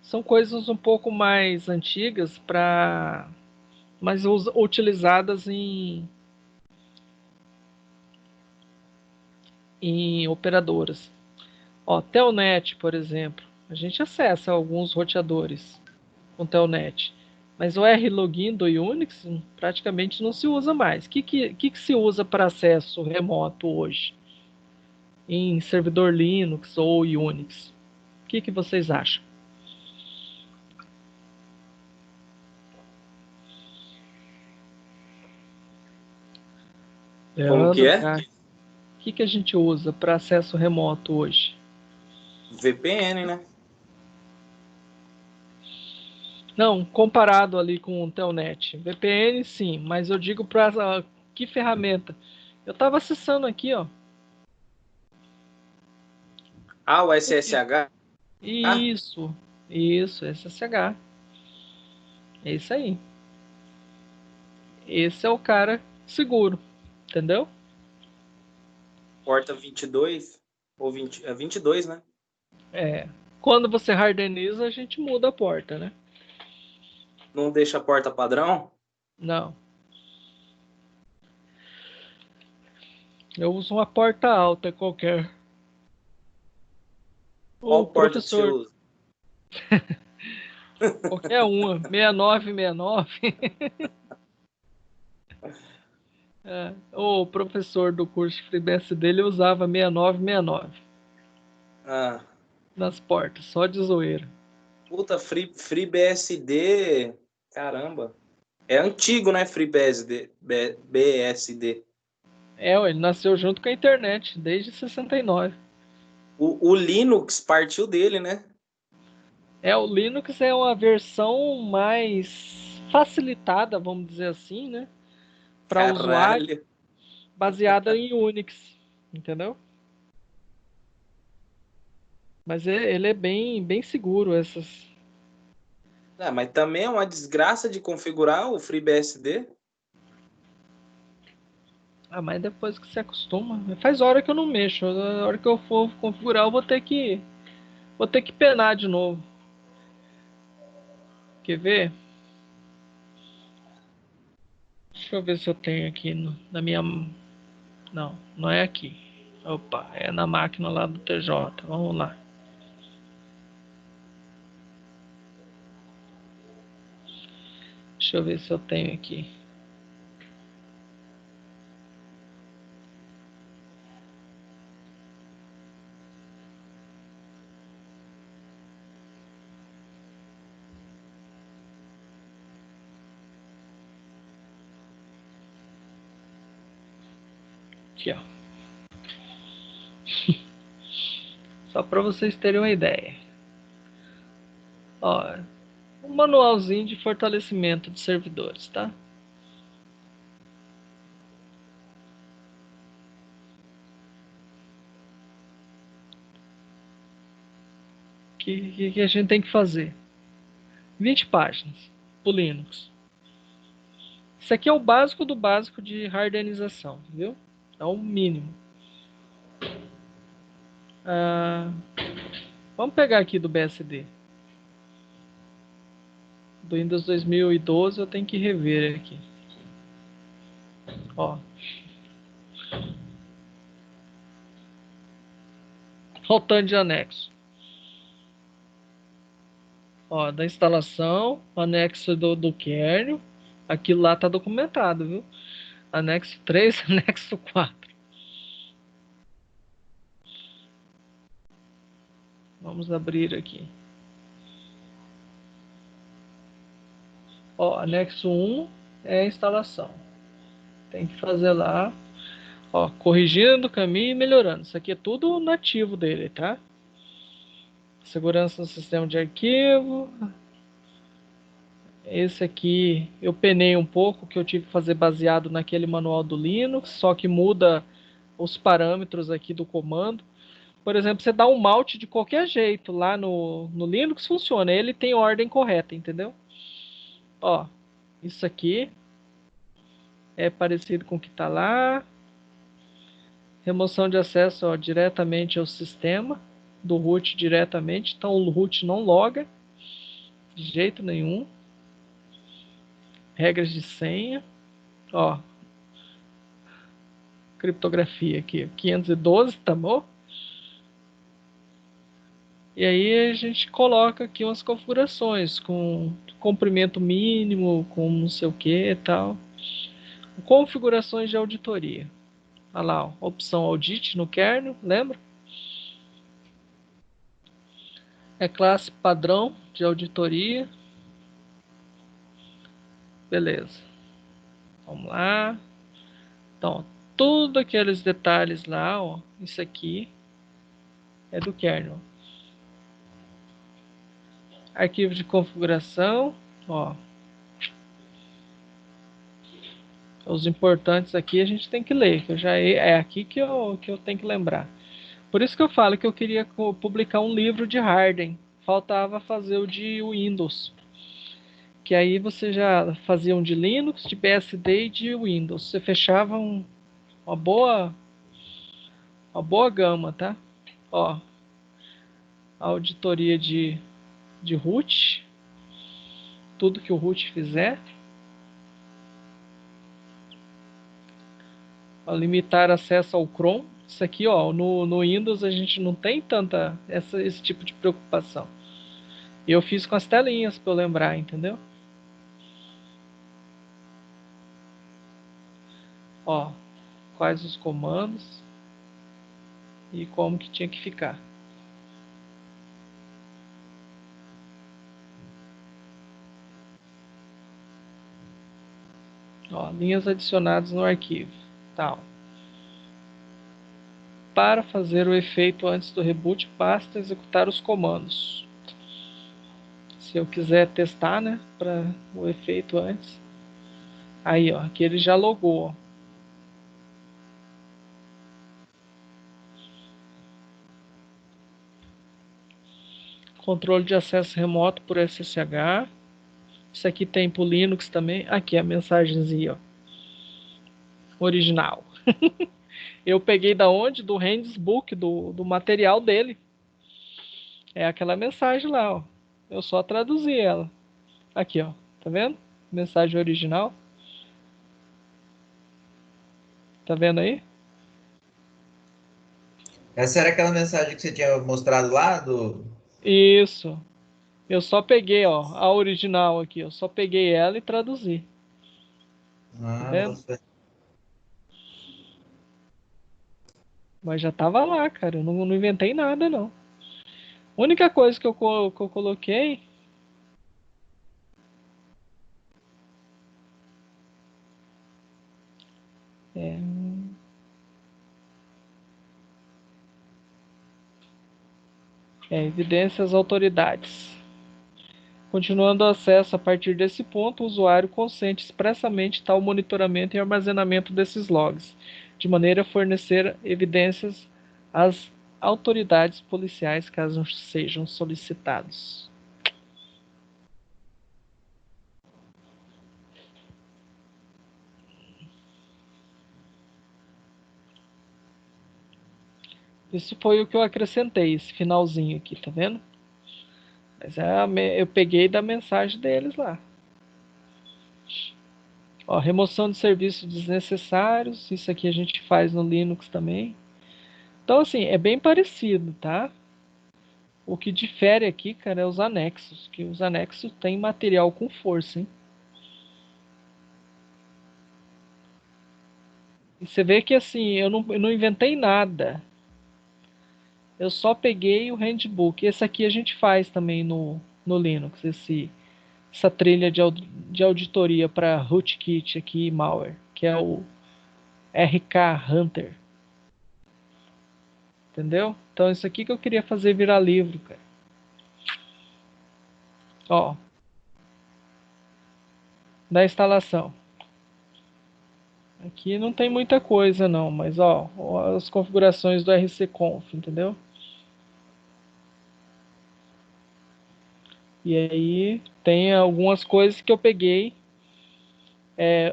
São coisas um pouco mais antigas, mais utilizadas em operadoras. Ó, Telnet, por exemplo. A gente acessa alguns roteadores com Telnet. Mas o R-Login do Unix praticamente não se usa mais. O que se usa para acesso remoto hoje? Em servidor Linux ou Unix? O que vocês acham? Como que Leandro, é? o que a gente usa para acesso remoto hoje? VPN, né? Não, comparado ali com o Telnet. VPN sim, mas eu digo para que ferramenta? Eu estava acessando aqui, ó. Ah, o SSH? Isso, SSH. É isso aí. Esse é o cara seguro, entendeu? Porta 22 ou 20, é 22, né? É. Quando você hardeniza, a gente muda a porta, né? Não deixa a porta padrão? Não. Eu uso uma porta alta qualquer. O Qual porta que você professor, usa? qualquer uma, 6969. É. O professor do curso de FreeBSD dele usava 6969 Ah, nas portas, só de zoeira. puta, FreeBSD. Caramba. É antigo, né? FreeBSD. BSD. É, ele nasceu junto com a internet, desde 69. O Linux partiu dele, né? É, o Linux é uma versão mais facilitada, vamos dizer assim, né? Para usuário, Caralho. baseada em Unix, entendeu? Mas ele é bem seguro, essas. Ah, mas também é uma desgraça de configurar o FreeBSD. Ah, mas depois que se acostuma, faz hora que eu não mexo. A hora que eu for configurar, eu vou ter que penar de novo. Quer ver? Deixa eu ver se eu tenho aqui na minha. Não, não é aqui. Opa, é na máquina lá do TJ. Vamos lá. Deixa eu ver se eu tenho aqui. Aqui, ó. Só para vocês terem uma ideia. Ó, um manualzinho de fortalecimento de servidores, tá? Que a gente tem que fazer? 20 páginas pro Linux. Isso aqui é o básico do básico de hardenização, viu? É o mínimo. Vamos pegar aqui do BSD. Do Windows 2012 eu tenho que rever aqui. Ó. Olha o tanto de anexo. Ó, da instalação, anexo do kernel. Aquilo lá tá documentado, viu? Anexo 3, anexo 4. Vamos abrir aqui. Ó, anexo 1 é a instalação. Tem que fazer lá. Ó, corrigindo o caminho e melhorando. Isso aqui é tudo nativo dele, tá? Segurança no sistema de arquivo. Esse aqui eu penei um pouco, que eu tive que fazer baseado naquele manual do Linux, só que muda os parâmetros aqui do comando. Por exemplo, você dá um mount de qualquer jeito lá no Linux, funciona. Ele tem ordem correta, entendeu? Ó, isso aqui é parecido com o que está lá. Remoção de acesso, ó, diretamente ao sistema, do root diretamente. Então o root não loga de jeito nenhum. Regras de senha. Ó, criptografia aqui, 512, tá bom? E aí a gente coloca aqui umas configurações com comprimento mínimo, com não sei o que e tal. Configurações de auditoria. Olha lá, ó, opção audit no kernel, lembra? É classe padrão de auditoria. Beleza. Vamos lá. Então, todos aqueles detalhes lá, ó, isso aqui é do kernel. Arquivo de configuração, ó. Os importantes aqui a gente tem que ler, que eu já é aqui que eu tenho que lembrar. Por isso que eu falo que eu queria publicar um livro de Harden. Faltava fazer o de Windows. Que aí você já fazia um de Linux, de BSD e de Windows. Você fechava uma boa gama, tá? Ó, auditoria de root. Tudo que o root fizer. Ó, limitar acesso ao Chrome. Isso aqui, ó, no Windows a gente não tem tanta esse tipo de preocupação. E eu fiz com as telinhas para eu lembrar, entendeu? Ó, quais os comandos e como que tinha que ficar. Ó, linhas adicionadas no arquivo. Tal. Para fazer o efeito antes do reboot, basta executar os comandos. Se eu quiser testar, né, para o efeito antes. Aí, ó, aqui ele já logou, ó. Controle de acesso remoto por SSH. Isso aqui tem para o Linux também. Aqui a mensagenzinha, ó. Original. Eu peguei da onde? Do handbook, do material dele. É aquela mensagem lá, ó. Eu só traduzi ela. Aqui, ó. Tá vendo? Mensagem original. Tá vendo aí? Essa era aquela mensagem que você tinha mostrado lá do. Isso. Eu só peguei, ó, a original aqui. Eu só peguei ela e traduzi. Tá Ah, vendo? você. Mas já tava lá, cara. Eu não inventei nada, não. A única coisa que eu coloquei é, evidências autoridades. Continuando o acesso a partir desse ponto, o usuário consente expressamente tal monitoramento e armazenamento desses logs, de maneira a fornecer evidências às autoridades policiais caso sejam solicitados. Isso foi o que eu acrescentei, esse finalzinho aqui, tá vendo? Mas eu peguei da mensagem deles lá. Ó, remoção de serviços desnecessários, isso aqui a gente faz no Linux também. Então, assim, é bem parecido, tá? O que difere aqui, cara, é os anexos, que os anexos têm material com força, hein? E você vê que, assim, eu não inventei nada. Eu só peguei o handbook. Esse aqui a gente faz também no Linux, essa trilha de auditoria para rootkit aqui, malware, que é o RK Hunter. Entendeu? Então isso aqui que eu queria fazer virar livro, cara. Ó, da instalação. Aqui não tem muita coisa não, mas ó, as configurações do rcconf, entendeu? E aí tem algumas coisas que eu peguei.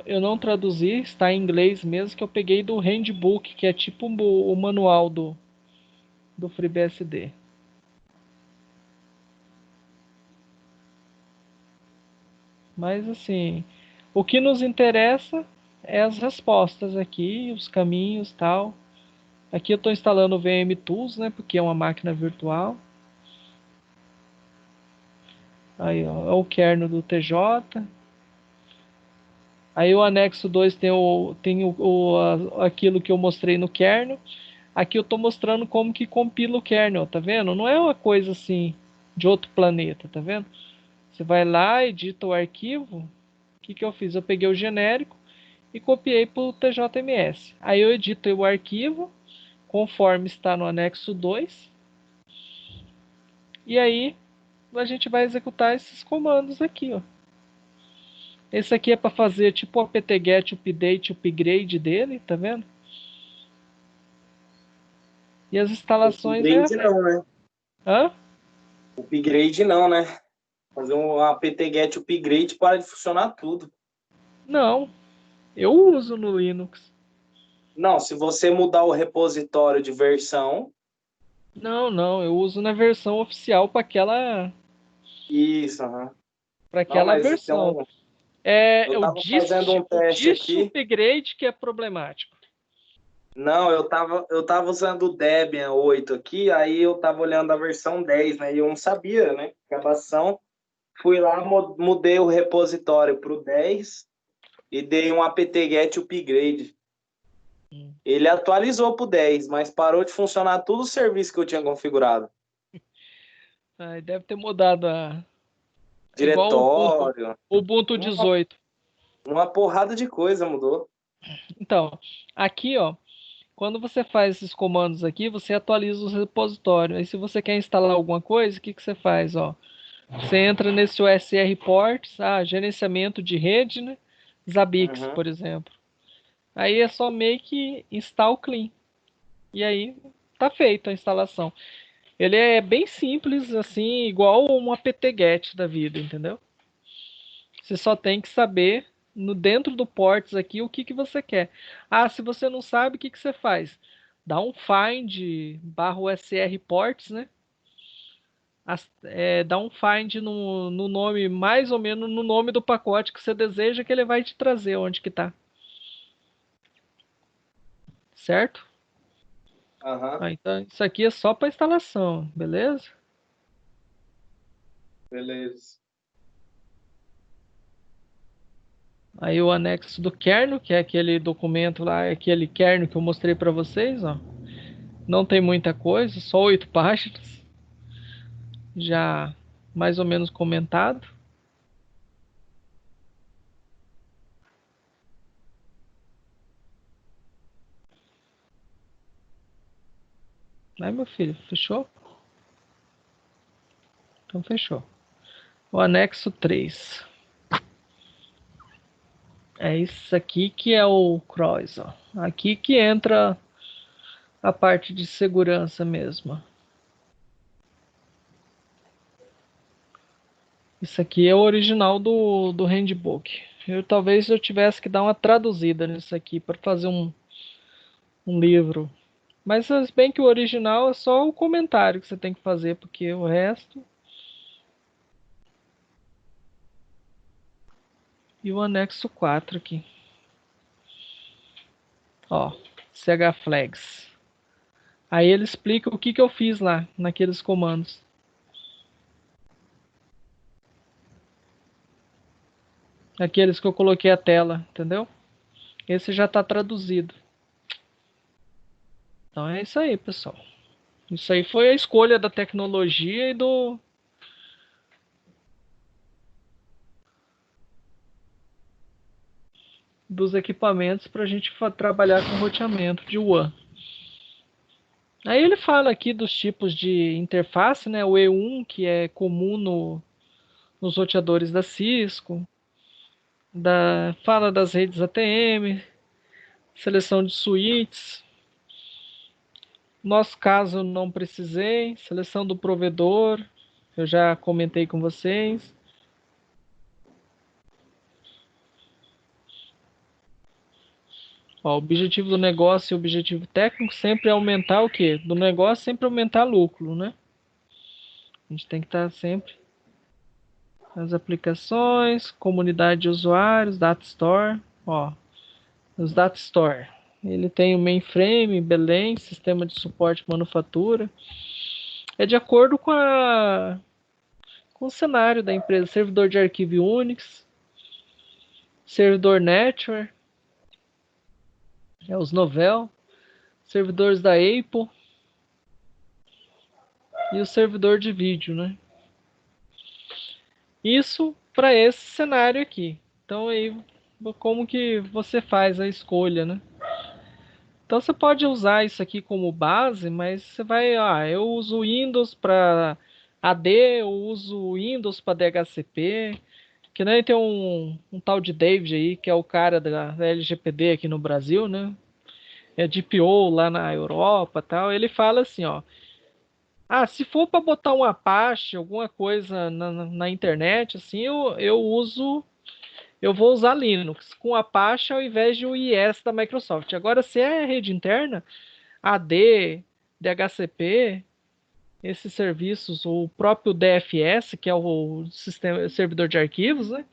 Eu não traduzi, está em inglês mesmo, que eu peguei do handbook, que é tipo o manual do FreeBSD. Mas assim, o que nos interessa é as respostas aqui, os caminhos, tal. Aqui eu estou instalando o VM Tools, né, porque é uma máquina virtual. Aí ó, é o kernel do TJ. Aí o anexo 2 aquilo que eu mostrei no kernel. Aqui eu estou mostrando como que compila o kernel, tá vendo? Não é uma coisa assim de outro planeta, tá vendo? Você vai lá, edita o arquivo. O que eu fiz? Eu peguei o genérico e copiei para o TJMS. Aí eu edito o arquivo conforme está no anexo 2. E aí a gente vai executar esses comandos aqui, ó. Esse aqui é para fazer tipo o apt-get, update, upgrade dele, tá vendo? E as instalações Upgrade não, né? Hã? Upgrade não, né? Fazer um apt-get upgrade para de funcionar tudo. Não, eu uso no Linux. Não, se você mudar o repositório de versão, Não, eu uso na versão oficial isso, aham. para Não, aquela mas versão. então, É eu o tava fazendo um o teste dist aqui. upgrade que é problemático. Não, eu tava usando o Debian 8 aqui, aí eu tava olhando a versão 10, né? E eu não sabia, né? Gravação. Fui lá, mudei o repositório para o 10 e dei um apt-get upgrade. Ele atualizou para o 10, mas parou de funcionar todo o serviço que eu tinha configurado. Deve ter mudado igual Diretório, o Ubuntu uma, 18. uma porrada de coisa mudou. Então, aqui, ó, quando você faz esses comandos aqui, você atualiza os repositórios. Aí se você quer instalar alguma coisa, o que você faz, ó? Você entra nesse USR Ports, gerenciamento de rede, né? Zabbix, Uhum. por exemplo. Aí é só make install clean. E aí tá feita a instalação. Ele é bem simples, assim, igual um apt-get da vida, entendeu? Você só tem que saber dentro do ports aqui o que você quer. Se você não sabe, o que você faz? Dá um find barra USR ports, né? Dá um find no nome, mais ou menos no nome do pacote que você deseja, que ele vai te trazer onde que tá. Certo? Uhum. Então isso aqui é só para instalação, beleza? Beleza. Aí o anexo do kernel, que é aquele documento lá, aquele kernel que eu mostrei para vocês, ó. Não tem muita coisa, só 8 páginas. Já mais ou menos comentado. Aí, meu filho, fechou? Então fechou. O anexo 3. É isso aqui que é o CROIS, ó. Aqui que entra a parte de segurança mesmo. Isso aqui é o original do handbook. Talvez eu tivesse que dar uma traduzida nisso aqui para fazer um livro Mas se bem que o original é só o comentário que você tem que fazer, porque o resto... E o anexo 4 aqui. Ó, chflags. Aí ele explica o que eu fiz lá, naqueles comandos. Aqueles que eu coloquei a tela, entendeu? Esse já está traduzido. Então é isso aí, pessoal. Isso aí foi a escolha da tecnologia e dos equipamentos para a gente trabalhar com roteamento de WAN. Aí ele fala aqui dos tipos de interface, né? O E1, que é comum nos roteadores da Cisco. Fala das redes ATM, seleção de switches. No nosso caso, não precisei. Seleção do provedor, eu já comentei com vocês. Ó, o objetivo do negócio e o objetivo técnico sempre é aumentar o quê? Do negócio sempre aumentar lucro, né? A gente tem que estar sempre nas aplicações, comunidade de usuários, Data Store. Ó, os Data Store. Ele tem o mainframe, Belém, sistema de suporte manufatura. É de acordo com o cenário da empresa. Servidor de arquivo Unix, servidor Netware, os Novell, servidores da Apple e o servidor de vídeo, né? Isso para esse cenário aqui. Então aí como que você faz a escolha, né? Então você pode usar isso aqui como base, mas você vai, eu uso Windows para AD, eu uso Windows para DHCP, que nem tem um tal de David aí, que é o cara da LGPD aqui no Brasil, né? É DPO lá na Europa, tal. Ele fala assim, ó, se for para botar um Apache, alguma coisa na internet, assim, eu vou usar Linux com Apache ao invés de o IS da Microsoft. Agora, se é rede interna, AD, DHCP, esses serviços, o próprio DFS, que é o sistema servidor de arquivos, né?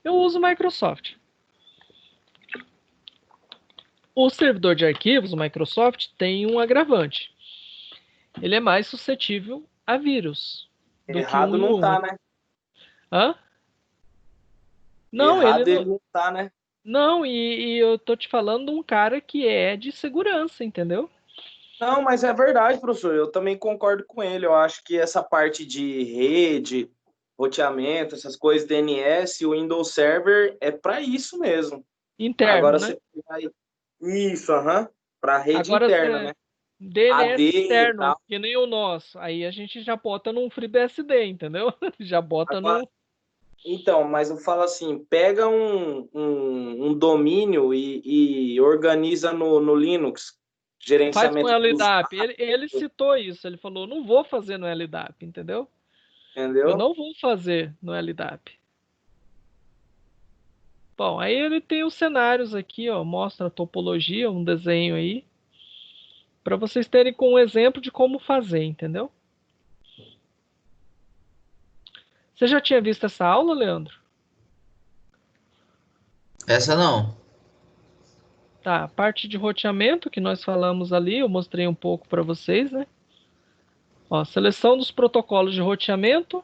Eu uso Microsoft. O servidor de arquivos, o Microsoft, tem um agravante. Ele é mais suscetível a vírus do que Errado não tá, né? Hã? Não, ele Errado ele não. não tá, né? Não, e eu tô te falando de um cara que é de segurança, entendeu? Não, mas é verdade, professor. Eu também concordo com ele. Eu acho que essa parte de rede, roteamento, essas coisas, DNS, o Windows Server é para isso mesmo. Interno, Agora né? você vai. Isso, aham. Para rede Agora, interna, né? AD DNS e externo, tal. que nem o nosso. Aí a gente já bota num FreeBSD, entendeu? Já bota Agora, no. então, mas eu falo assim: pega um domínio e organiza no Linux, Faz com gerenciamento de LDAP. usuário, Ele citou isso. Ele falou: não vou fazer no LDAP, entendeu? Eu entendeu? não vou fazer no LDAP. Bom, aí ele tem os cenários aqui, ó, mostra a topologia, um desenho aí, para vocês terem com um exemplo de como fazer, entendeu? Você já tinha visto essa aula, Leandro? Essa não. Tá, a parte de roteamento que nós falamos ali, eu mostrei um pouco para vocês, né? Ó, seleção dos protocolos de roteamento,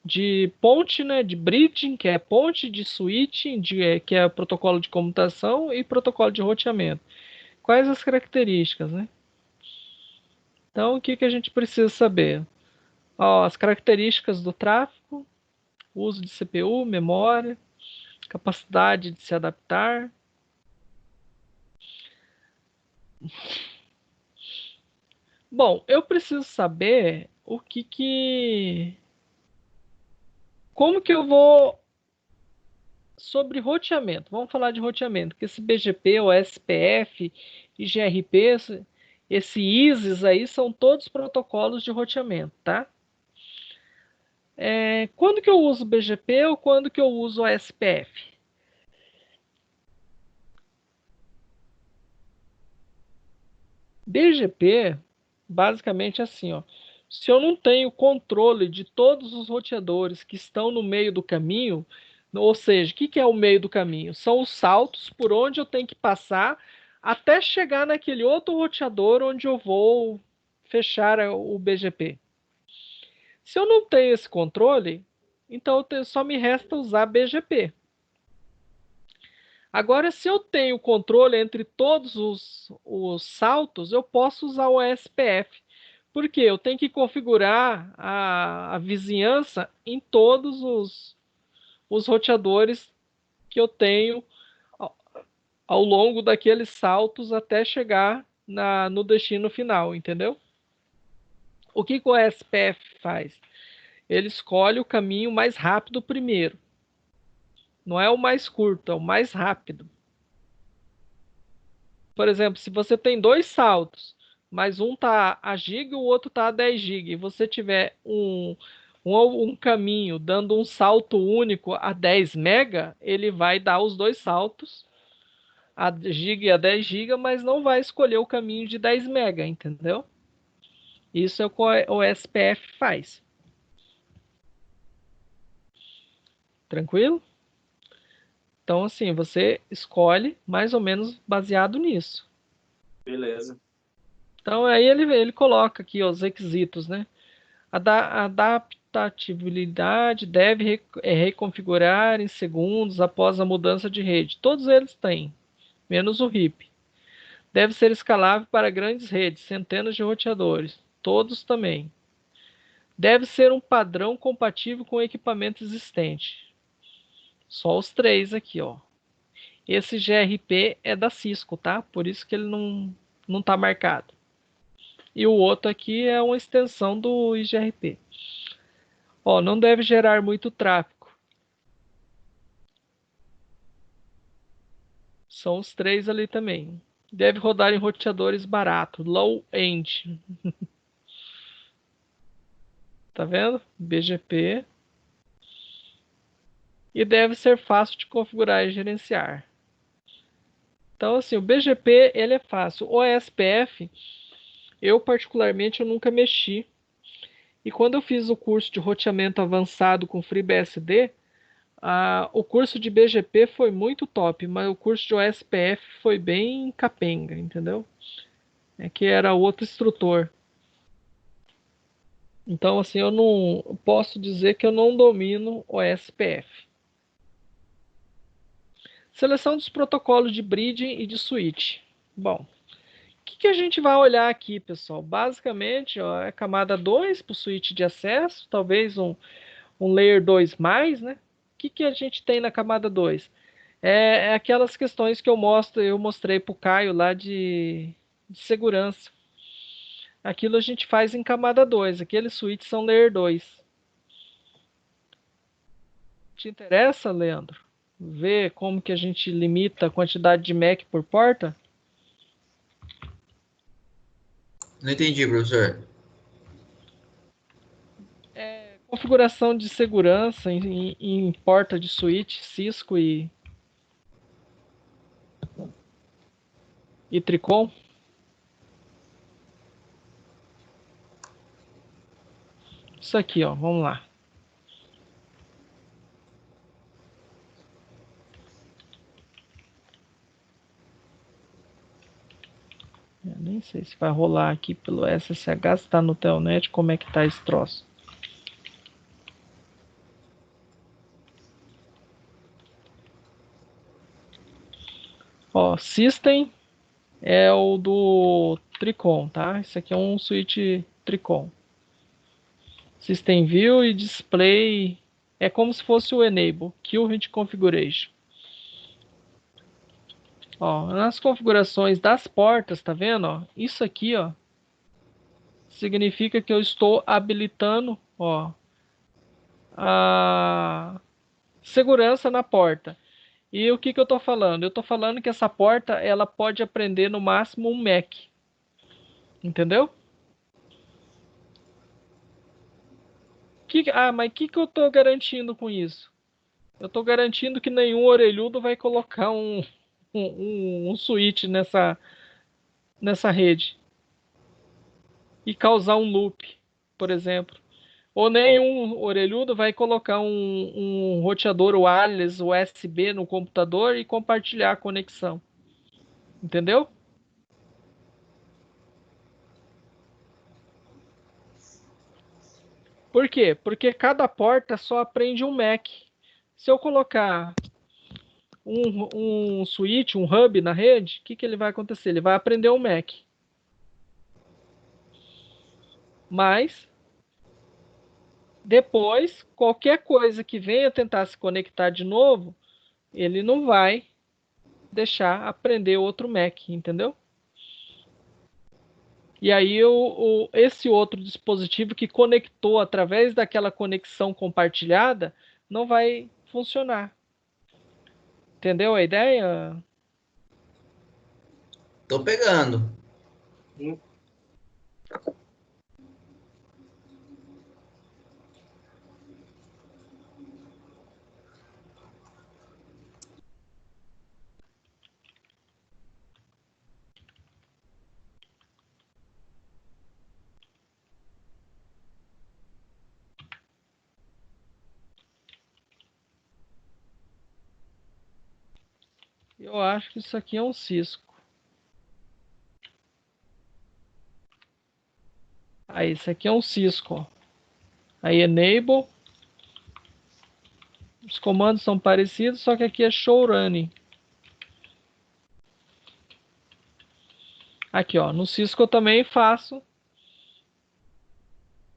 de ponte, né, de bridging, que é ponte, de switching, que é protocolo de comutação, e protocolo de roteamento. Quais as características, né? Então, o que que a gente precisa saber? Ó, as características do tráfego, uso de CPU, memória, capacidade de se adaptar. Bom, eu preciso saber como que eu vou sobre roteamento. Vamos falar de roteamento, que esse BGP, o SPF, IGRP, esse ISIS aí são todos protocolos de roteamento, tá? Quando que eu uso BGP ou quando que eu uso o SPF? BGP, basicamente assim, ó. Se eu não tenho controle de todos os roteadores que estão no meio do caminho, ou seja, o que que é o meio do caminho? São os saltos por onde eu tenho que passar até chegar naquele outro roteador onde eu vou fechar o BGP. Se eu não tenho esse controle, então só me resta usar BGP. Agora, se eu tenho controle entre todos os saltos, eu posso usar o SPF. Por quê? Eu tenho que configurar a vizinhança em todos os roteadores que eu tenho ao, ao longo daqueles saltos até chegar no destino final, entendeu? O que o SPF faz? Ele escolhe o caminho mais rápido primeiro. Não é o mais curto, é o mais rápido. Por exemplo, se você tem dois saltos, mas um tá a giga e o outro tá a 10 GB, e você tiver um caminho dando um salto único a 10 mega, ele vai dar os dois saltos, a giga e a 10 GB, mas não vai escolher o caminho de 10 mega, entendeu? Isso é o que o SPF faz. Tranquilo? Então, assim, você escolhe mais ou menos baseado nisso. Beleza. Então, aí ele coloca aqui os requisitos, né? A adaptabilidade deve reconfigurar em segundos após a mudança de rede. Todos eles têm, menos o RIP. Deve ser escalável para grandes redes, centenas de roteadores. Todos também. Deve ser um padrão compatível com o equipamento existente. Só os três aqui, ó. Esse GRP é da Cisco, tá? Por isso que ele não está marcado. E o outro aqui é uma extensão do IGRP. Ó, não deve gerar muito tráfego. São os três ali também. Deve rodar em roteadores baratos, low end. Tá vendo? BGP. E deve ser fácil de configurar e gerenciar. Então, assim, o BGP ele é fácil. O SPF, eu particularmente eu nunca mexi. E quando eu fiz o curso de roteamento avançado com FreeBSD, o curso de BGP foi muito top, mas o curso de OSPF foi bem capenga, entendeu? É que era outro instrutor. Então, assim, eu não posso dizer que eu não domino o SPF. Seleção dos protocolos de bridging e de switch. Bom, o que a gente vai olhar aqui, pessoal? Basicamente, ó, é camada 2 para o switch de acesso, talvez um layer 2 mais, né? O que a gente tem na camada 2? É aquelas questões que eu mostrei para o Caio lá de segurança. Aquilo a gente faz em camada 2. Aqueles switches são layer 2. Te interessa, Leandro? Ver como que a gente limita a quantidade de MAC por porta? Não entendi, professor. Configuração de segurança em porta de switch, Cisco e Tricom. Isso aqui, ó, vamos lá. Eu nem sei se vai rolar aqui pelo SSH, se tá no Telnet, como é que tá esse troço. Ó, System é o do Tricom, tá? Esse aqui é um switch Tricom. System View e Display é como se fosse o Enable, Current Configuration. Ó, nas configurações das portas, tá vendo? Ó, isso aqui, ó, significa que eu estou habilitando, ó, a segurança na porta. E o que eu estou falando? Eu estou falando que essa porta ela pode aprender no máximo um MAC. Entendeu? Mas o que eu estou garantindo com isso? Eu estou garantindo que nenhum orelhudo vai colocar um switch nessa rede. e causar um loop, por exemplo. Ou nenhum orelhudo vai colocar um roteador wireless USB no computador e compartilhar a conexão. Entendeu? Por quê? Porque cada porta só aprende um MAC. Se eu colocar um switch, um hub na rede, o que ele vai acontecer? Ele vai aprender um MAC. Mas depois, qualquer coisa que venha tentar se conectar de novo, ele não vai deixar aprender outro MAC, entendeu? E aí esse outro dispositivo que conectou através daquela conexão compartilhada não vai funcionar. Entendeu a ideia? Tô pegando. Eu acho que isso aqui é um Cisco. Aí, isso aqui é um Cisco. Ó. Aí, Enable. Os comandos são parecidos, só que aqui é Show Running. Aqui, ó, no Cisco eu também faço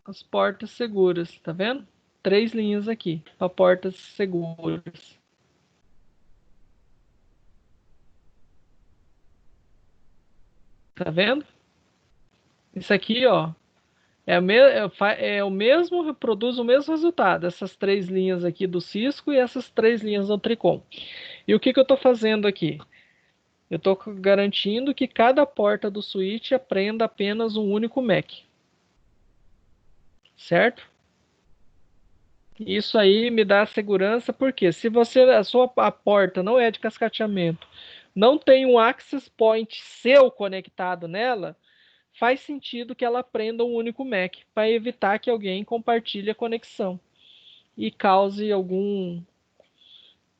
as portas seguras, tá vendo? 3 linhas aqui para portas seguras. Tá vendo? Isso aqui, ó, é o mesmo, reproduz o mesmo resultado. Essas 3 linhas aqui do Cisco e essas 3 linhas do Tricom. E o que eu estou fazendo aqui? Eu estou garantindo que cada porta do switch aprenda apenas um único MAC. Certo? Isso aí me dá segurança, porque se a porta não é de cascateamento, não tem um access point seu conectado nela, faz sentido que ela aprenda um único MAC, para evitar que alguém compartilhe a conexão e cause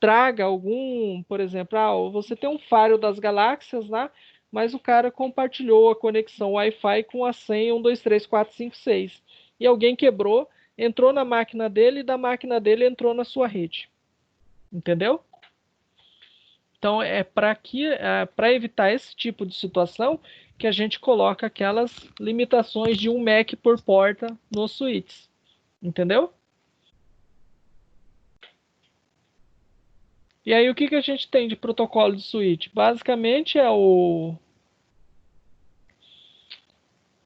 traga algum, por exemplo, você tem um Firewall das galáxias lá, mas o cara compartilhou a conexão Wi-Fi com a senha 123456 e alguém quebrou, entrou na máquina dele e da máquina dele entrou na sua rede. Entendeu? Então para evitar esse tipo de situação que a gente coloca aquelas limitações de um MAC por porta nos switches. Entendeu? E aí o que a gente tem de protocolo de switch? Basicamente é o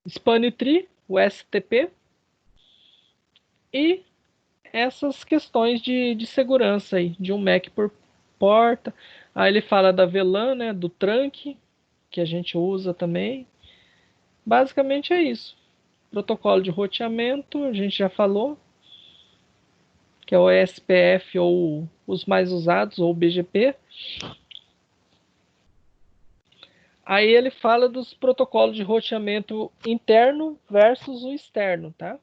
Span Tree, o STP, e essas questões de segurança aí, de um MAC por porta. Aí ele fala da VLAN, né, do trunk, que a gente usa também. Basicamente é isso. Protocolo de roteamento, a gente já falou, que é o SPF ou os mais usados, ou o BGP. Aí ele fala dos protocolos de roteamento interno versus o externo, tá?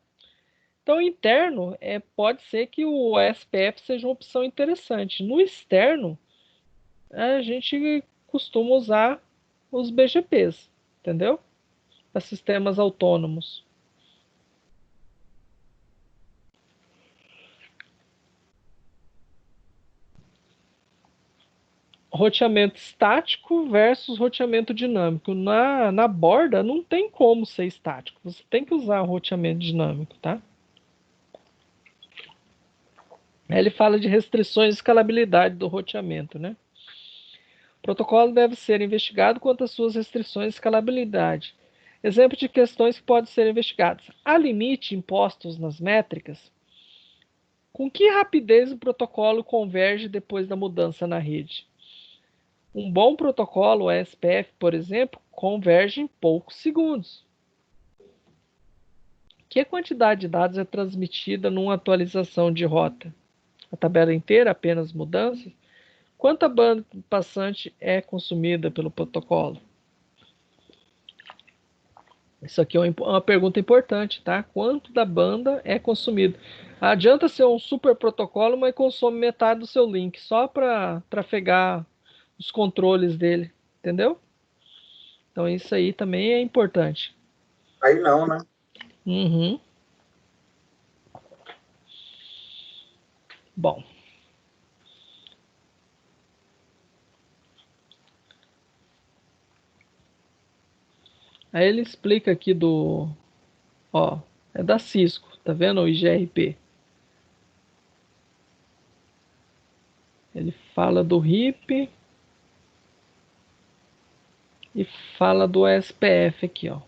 Então, interno, pode ser que o SPF seja uma opção interessante. No externo, a gente costuma usar os BGPs, entendeu? Para sistemas autônomos. Roteamento estático versus roteamento dinâmico. Na borda, não tem como ser estático. Você tem que usar roteamento dinâmico, tá? Aí ele fala de restrições e escalabilidade do roteamento, né? O protocolo deve ser investigado quanto às suas restrições e escalabilidade. Exemplo de questões que podem ser investigadas. Há limite impostos nas métricas? Com que rapidez o protocolo converge depois da mudança na rede? Um bom protocolo, o SPF, por exemplo, converge em poucos segundos. Que quantidade de dados é transmitida numa atualização de rota? A tabela inteira, apenas mudanças? Quanta banda passante é consumida pelo protocolo? Isso aqui é uma pergunta importante, tá? Quanto da banda é consumido? Adianta ser um super protocolo, mas consome metade do seu link, só para trafegar os controles dele, entendeu? Então isso aí também é importante. Aí não, né? Uhum. Bom. Aí ele explica aqui ó, é da Cisco, tá vendo o IGRP? Ele fala do RIP e fala do SPF aqui, ó.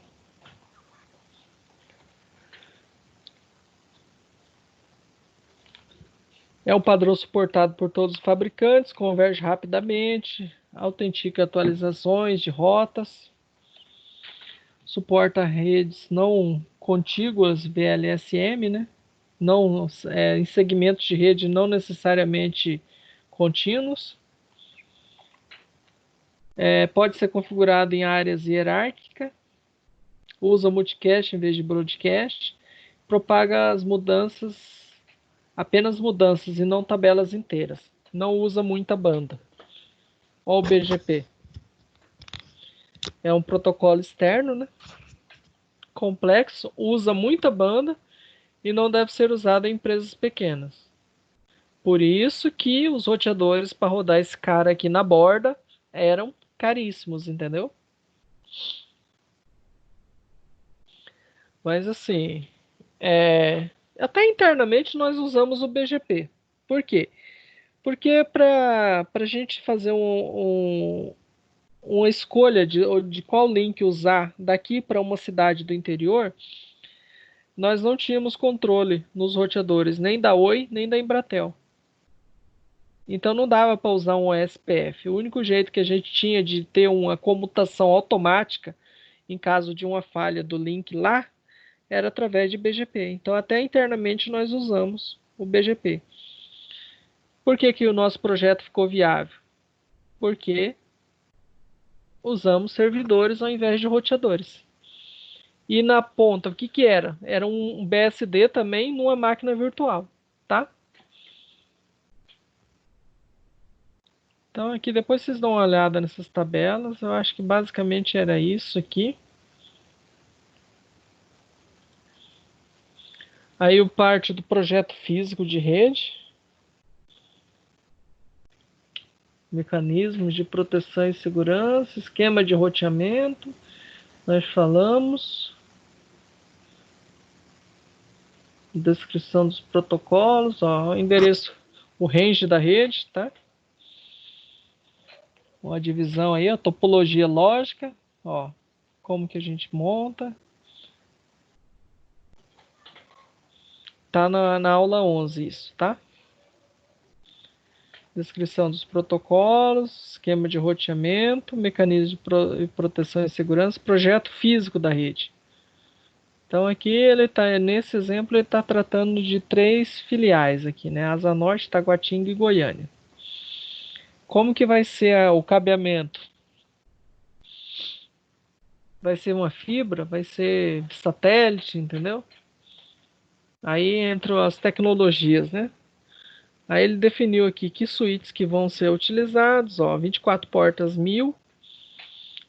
É um padrão suportado por todos os fabricantes, converge rapidamente, autentica atualizações de rotas, suporta redes não contíguas VLSM, né? Não, em segmentos de rede não necessariamente contínuos. Pode ser configurado em áreas hierárquicas, usa multicast em vez de broadcast, propaga as mudanças, apenas mudanças e não tabelas inteiras. Não usa muita banda. Olha o BGP. É um protocolo externo, né? Complexo, usa muita banda e não deve ser usado em empresas pequenas. Por isso que os roteadores para rodar esse cara aqui na borda eram caríssimos, entendeu? Mas assim, até internamente nós usamos o BGP. Por quê? Porque para a gente fazer uma escolha de qual link usar daqui para uma cidade do interior, nós não tínhamos controle nos roteadores, nem da Oi, nem da Embratel. Então não dava para usar um OSPF. O único jeito que a gente tinha de ter uma comutação automática em caso de uma falha do link lá era através de BGP. Então até internamente nós usamos o BGP. Por que que o nosso projeto ficou viável? Porque usamos servidores ao invés de roteadores. E na ponta, o que que era? Era um BSD também numa máquina virtual, tá? Então aqui depois vocês dão uma olhada nessas tabelas. Eu acho que basicamente era isso aqui. Aí o parte do projeto físico de rede. Mecanismos de proteção e segurança, esquema de roteamento. Nós falamos. Descrição dos protocolos, ó, o endereço, o range da rede, tá? Uma divisão aí, a topologia lógica, ó, como que a gente monta. Tá na aula 11 isso, tá? Descrição dos protocolos, esquema de roteamento, mecanismo de proteção e segurança, projeto físico da rede. Então aqui ele tá, nesse exemplo ele está tratando de 3 filiais aqui, né? Asa Norte, Taguatinga e Goiânia. Como que vai ser o cabeamento? Vai ser uma fibra, vai ser satélite, entendeu? Aí entram as tecnologias, né? Aí ele definiu aqui que switches que vão ser utilizados, ó, 24 portas 1000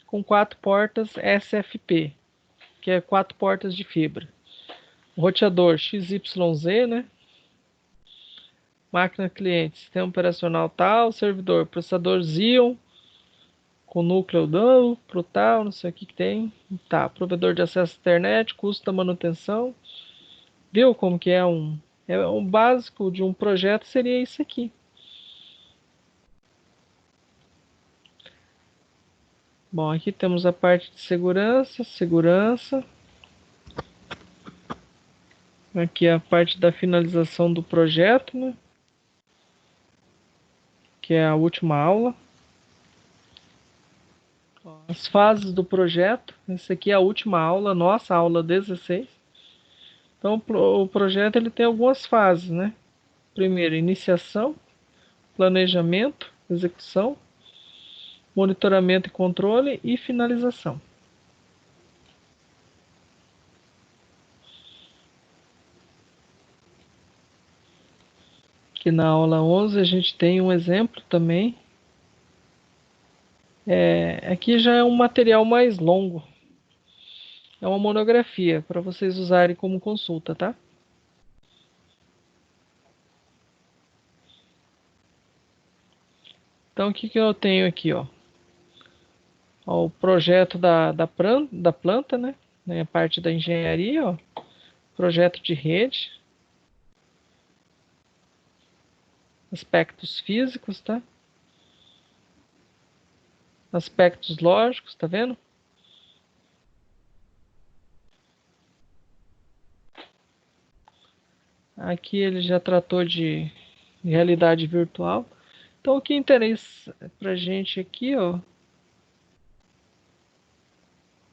com 4 portas SFP, que é 4 portas de fibra. Roteador XYZ, né? Máquina cliente, sistema operacional tal, servidor, processador Xeon, com núcleo duplo, tal, não sei o que tem. Tá, provedor de acesso à internet, custo da manutenção. Viu como que é um básico de um projeto seria isso aqui. Bom, aqui temos a parte de segurança. Aqui é a parte da finalização do projeto, né? Que é a última aula. As fases do projeto. Essa aqui é a última aula, nossa aula 16. Então o projeto ele tem algumas fases, né? Primeiro, iniciação, planejamento, execução, monitoramento e controle e finalização. que na aula 11 a gente tem um exemplo também. Aqui já é um material mais longo. É uma monografia para vocês usarem como consulta, tá? Então, o que eu tenho aqui, ó? Ó, o projeto da planta, né? A parte da engenharia, ó. Projeto de rede. Aspectos físicos, tá? Aspectos lógicos, tá vendo? Aqui ele já tratou de realidade virtual. Então, o que interessa pra gente aqui, ó,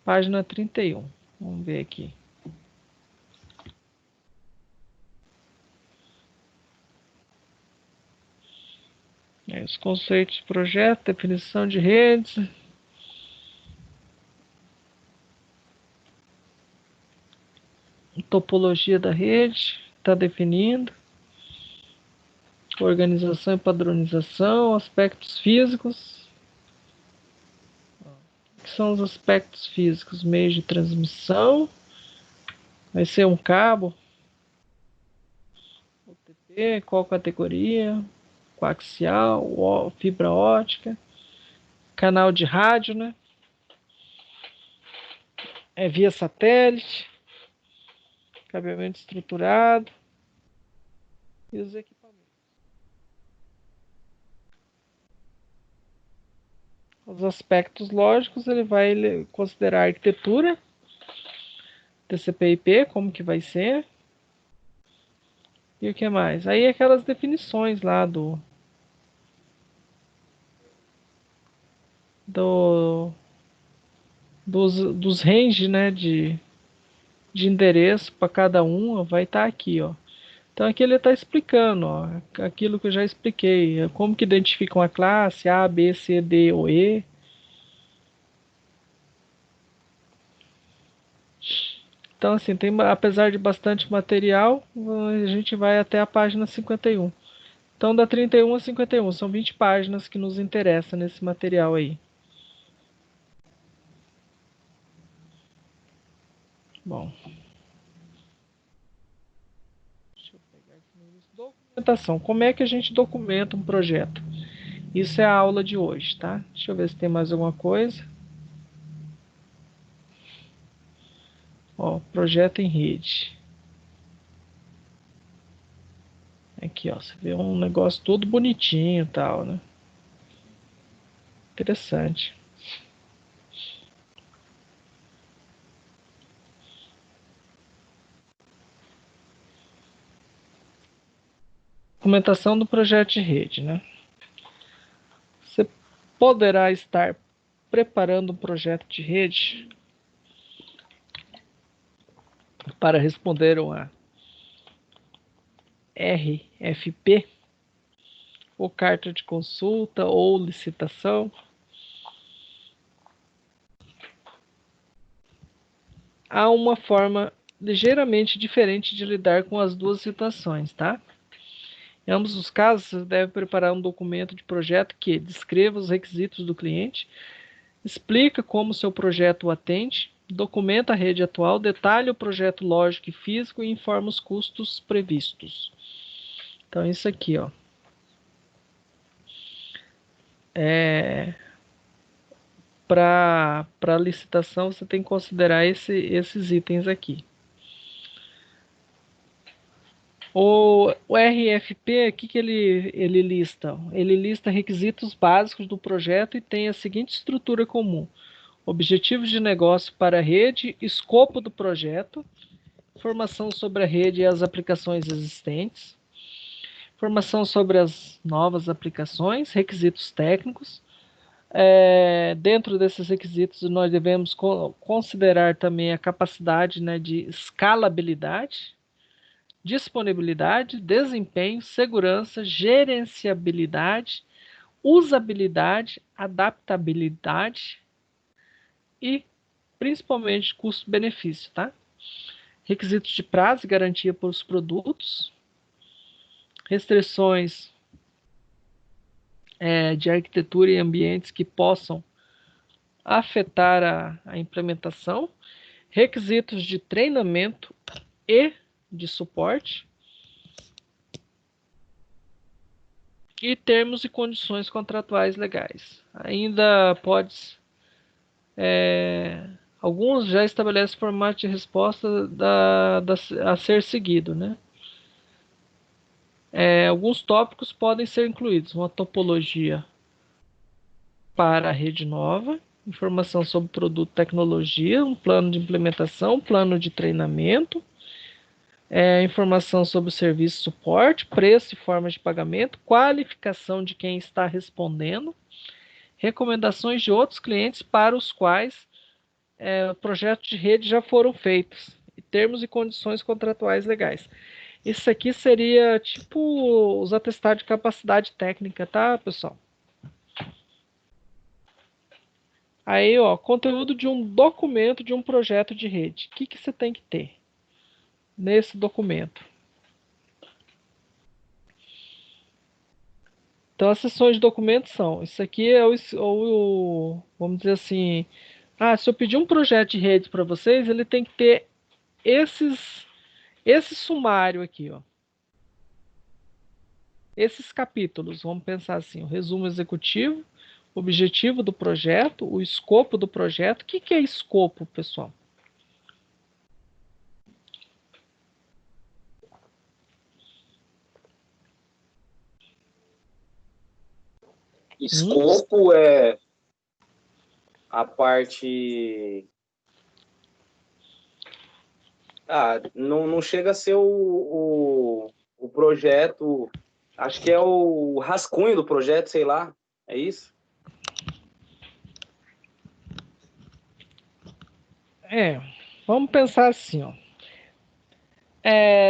página 31. Vamos ver aqui. Os conceitos de projeto, definição de redes. Topologia da rede, está definindo. Organização e padronização, aspectos físicos. O que são os aspectos físicos? Meios de transmissão. Vai ser um cabo. OTP, qual categoria? Coaxial, fibra ótica. Canal de rádio, né? Via satélite. Cabeamento estruturado. E os equipamentos. Os aspectos lógicos, ele vai considerar a arquitetura, TCP/IP, como que vai ser. E o que mais? Aí aquelas definições lá dos range, né, de endereço para cada um, vai estar aqui, ó. Então aqui ele está explicando, ó, aquilo que eu já expliquei, como que identifica uma classe A, B, C, D ou E. Então assim, apesar de bastante material, a gente vai até a página 51. Então da 31 a 51, são 20 páginas que nos interessam nesse material aí. Bom. Deixa eu pegar aqui no início. Documentação. Como é que a gente documenta um projeto? Isso é a aula de hoje, tá? Deixa eu ver se tem mais alguma coisa. Ó, projeto em rede. Aqui, ó, você vê um negócio todo bonitinho e tal, né? Interessante. Documentação do projeto de rede, né? Você poderá estar preparando um projeto de rede para responder uma RFP, ou carta de consulta, ou licitação. Há uma forma ligeiramente diferente de lidar com as duas situações, tá? Em ambos os casos, você deve preparar um documento de projeto que descreva os requisitos do cliente, explica como seu projeto o atende, documenta a rede atual, detalha o projeto lógico e físico e informa os custos previstos. Então, isso aqui, ó. Para licitação, você tem que considerar esses itens aqui. O RFP, o que ele lista? Ele lista requisitos básicos do projeto e tem a seguinte estrutura comum: objetivos de negócio para a rede, escopo do projeto, informação sobre a rede e as aplicações existentes, informação sobre as novas aplicações, requisitos técnicos. Dentro desses requisitos, nós devemos considerar também a capacidade, né, de escalabilidade, disponibilidade, desempenho, segurança, gerenciabilidade, usabilidade, adaptabilidade e principalmente custo-benefício, tá? Requisitos de prazo e garantia para os produtos, restrições de arquitetura e ambientes que possam afetar a implementação, requisitos de treinamento e de suporte, e termos e condições contratuais legais. Ainda pode... alguns já estabelecem formato de resposta a ser seguido, né? Alguns tópicos podem ser incluídos: uma topologia para a rede nova, informação sobre produto e tecnologia, um plano de implementação, um plano de treinamento, informação sobre o serviço e suporte, preço e forma de pagamento, qualificação de quem está respondendo, recomendações de outros clientes para os quais projetos de rede já foram feitos, e termos e condições contratuais legais. Isso aqui seria tipo os atestados de capacidade técnica, tá, pessoal? Aí, ó, conteúdo de um documento de um projeto de rede. O que você tem que ter nesse documento? Então, as seções de documentos são... Isso aqui é vamos dizer assim... se eu pedir um projeto de rede para vocês, ele tem que ter esse sumário aqui, ó. Esses capítulos, vamos pensar assim: o resumo executivo, o objetivo do projeto, o escopo do projeto. O que é escopo, pessoal? Escopo é a parte... não chega a ser o projeto... Acho que é o rascunho do projeto, sei lá. É isso? Vamos pensar assim, ó.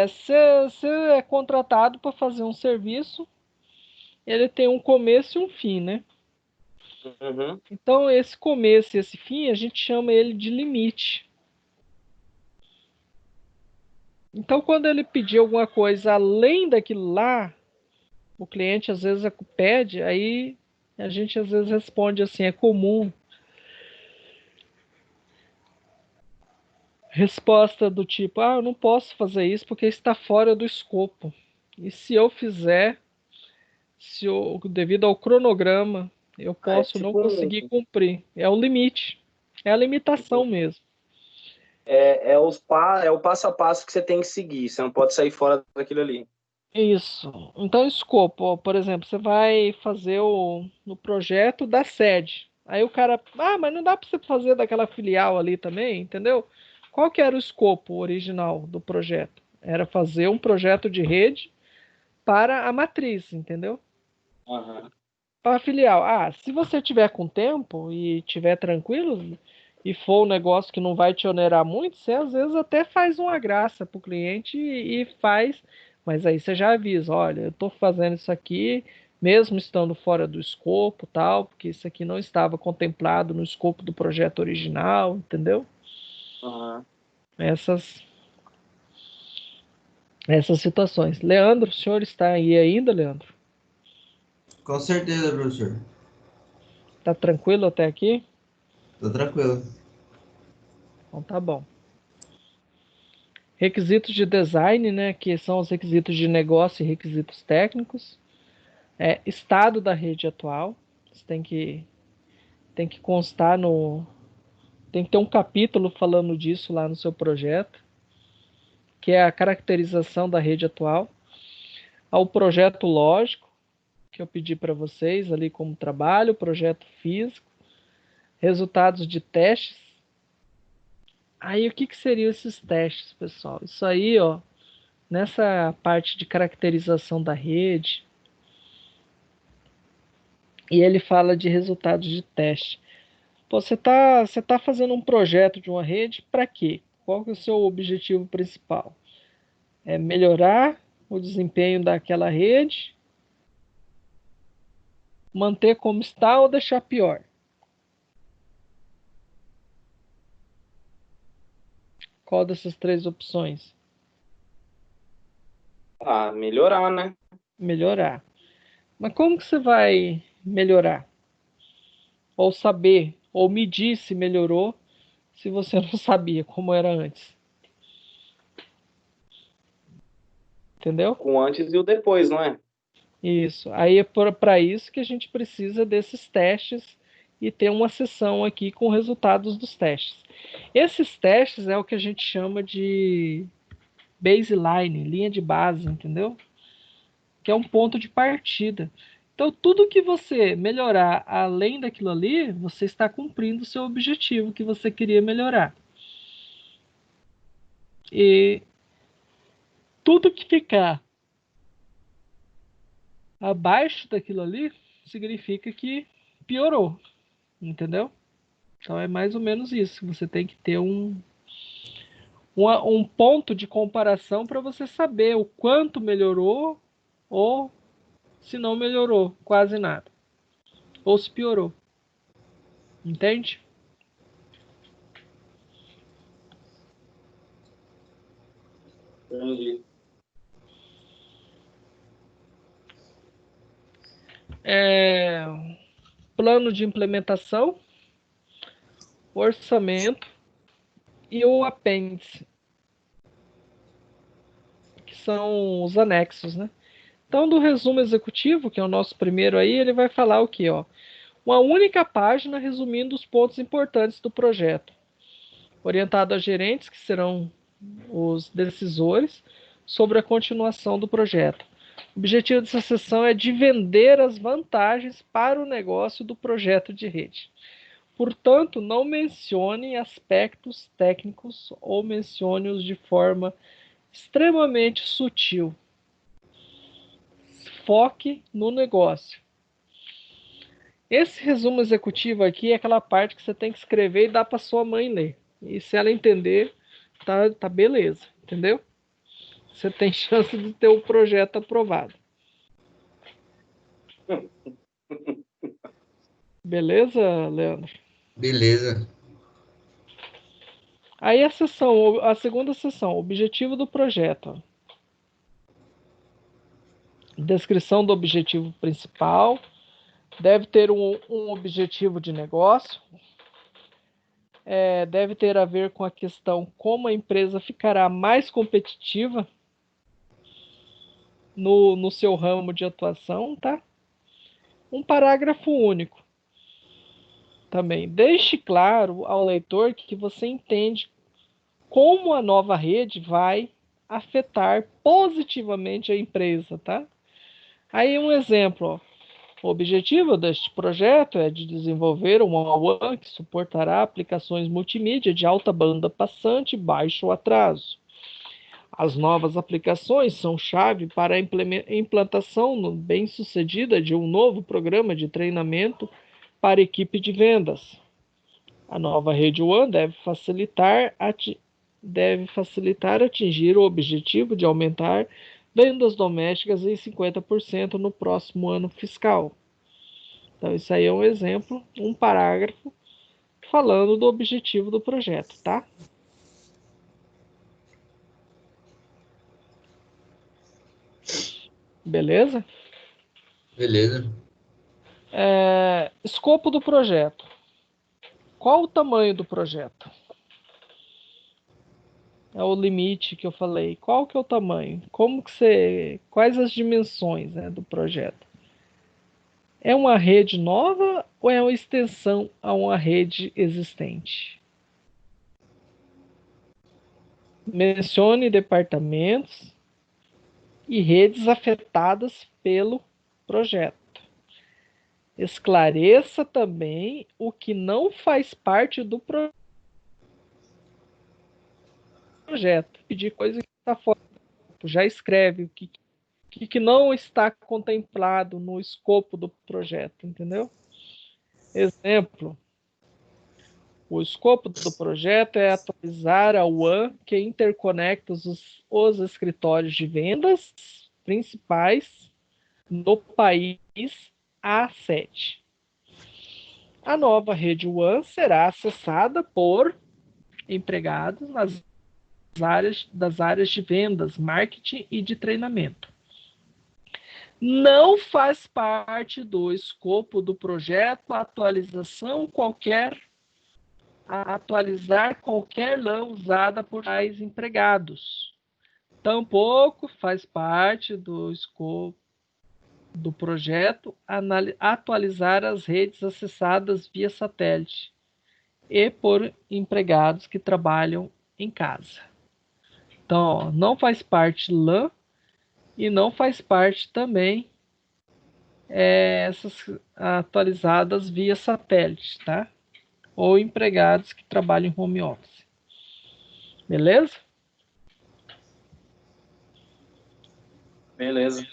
Você é contratado para fazer um serviço, ele tem um começo e um fim, né? Uhum. Então, esse começo e esse fim, a gente chama ele de limite. Então, quando ele pedir alguma coisa além daquilo lá, o cliente às vezes pede, aí a gente às vezes responde assim: é comum. Resposta do tipo: eu não posso fazer isso porque está fora do escopo. E se eu fizer, devido ao cronograma, eu É posso não tipo conseguir cumprir. É o limite. É a limitação mesmo. é o passo a passo que você tem que seguir. Você não pode sair fora daquilo ali. Isso. Então, escopo, ó, por exemplo, você vai fazer no projeto da sede. Aí o cara, mas não dá para você fazer daquela filial ali também, entendeu? Qual que era o escopo original do projeto? Era fazer um projeto de rede para a matriz, entendeu? Uhum. Para a filial. Se você tiver com tempo e tiver tranquilo e for um negócio que não vai te onerar muito, você às vezes até faz uma graça para o cliente e faz, mas aí você já avisa: olha, eu estou fazendo isso aqui, mesmo estando fora do escopo, tal, porque isso aqui não estava contemplado no escopo do projeto original, entendeu? Uhum. Essas situações. Leandro, o senhor está aí ainda, Leandro? Com certeza, professor. Tá tranquilo até aqui? Tô tranquilo. Então tá bom. Requisitos de design, né, que são os requisitos de negócio e requisitos técnicos. Estado da rede atual. Você tem que constar tem que ter um capítulo falando disso lá no seu projeto, que é a caracterização da rede atual. Ao projeto lógico, que eu pedi para vocês ali como trabalho, projeto físico, resultados de testes. Aí o que seriam esses testes, pessoal? Isso aí, ó, nessa parte de caracterização da rede, e ele fala de resultados de teste. Pô, você tá fazendo um projeto de uma rede para quê? Qual que é o seu objetivo principal? É melhorar o desempenho daquela rede, manter como está ou deixar pior? Qual dessas três opções? Melhorar, né? melhorar. Mas como que você vai melhorar? Ou saber, ou medir se melhorou, se você não sabia como era antes? Entendeu? Com o antes e o depois, não é? Isso. Aí é para isso que a gente precisa desses testes e ter uma sessão aqui com resultados dos testes. Esses testes é o que a gente chama de baseline, linha de base, entendeu? Que é um ponto de partida. Então, tudo que você melhorar além daquilo ali, você está cumprindo o seu objetivo que você queria melhorar. E tudo que ficar abaixo daquilo ali significa que piorou, entendeu? Então é mais ou menos isso. Você tem que ter um ponto de comparação para você saber o quanto melhorou ou se não melhorou quase nada. Ou se piorou. Entende? Entendi. Plano de implementação, orçamento e o apêndice, que são os anexos, né? Então, do resumo executivo, que é o nosso primeiro aí, ele vai falar o quê, ó? Uma única página resumindo os pontos importantes do projeto, orientado a gerentes, que serão os decisores, sobre a continuação do projeto. O objetivo dessa sessão é de vender as vantagens para o negócio do projeto de rede. Portanto, não mencione aspectos técnicos ou mencione-os de forma extremamente sutil. Foque no negócio. Esse resumo executivo aqui é aquela parte que você tem que escrever e dar para sua mãe ler. E se ela entender, tá beleza, entendeu? Você tem chance de ter o projeto aprovado. Beleza, Leandro? Beleza. Aí a segunda sessão, objetivo do projeto. Descrição do objetivo principal. Deve ter um objetivo de negócio. Deve ter a ver com a questão como a empresa ficará mais competitiva no seu ramo de atuação, tá? Um parágrafo único também. Deixe claro ao leitor que você entende como a nova rede vai afetar positivamente a empresa, tá? Aí um exemplo, ó. O objetivo deste projeto é de desenvolver uma WAN que suportará aplicações multimídia de alta banda passante e baixo atraso. As novas aplicações são chave para a implantação bem-sucedida de um novo programa de treinamento para a equipe de vendas. A nova rede WAN deve facilitar atingir o objetivo de aumentar vendas domésticas em 50% no próximo ano fiscal. Então, isso aí é um exemplo, um parágrafo falando do objetivo do projeto, tá? Beleza? Beleza. Escopo do projeto. Qual o tamanho do projeto? É o limite que eu falei. Qual que é o tamanho? Quais as dimensões, né, do projeto? É uma rede nova ou é uma extensão a uma rede existente? Mencione departamentos e redes afetadas pelo projeto. Esclareça também o que não faz parte do projeto. Pedir coisa que está fora. Já escreve o que não está contemplado no escopo do projeto, entendeu? Exemplo, o escopo do projeto é atualizar a WAN que interconecta os escritórios de vendas principais no país A7. A nova rede WAN será acessada por empregados das áreas de vendas, marketing e de treinamento. Não faz parte do escopo do projeto atualizar qualquer lã usada por tais empregados. Tampouco faz parte do escopo do projeto atualizar as redes acessadas via satélite e por empregados que trabalham em casa. Então, ó, não faz parte LAN e não faz parte também essas atualizadas via satélite, tá? Ou empregados que trabalham em home office. Beleza? Beleza.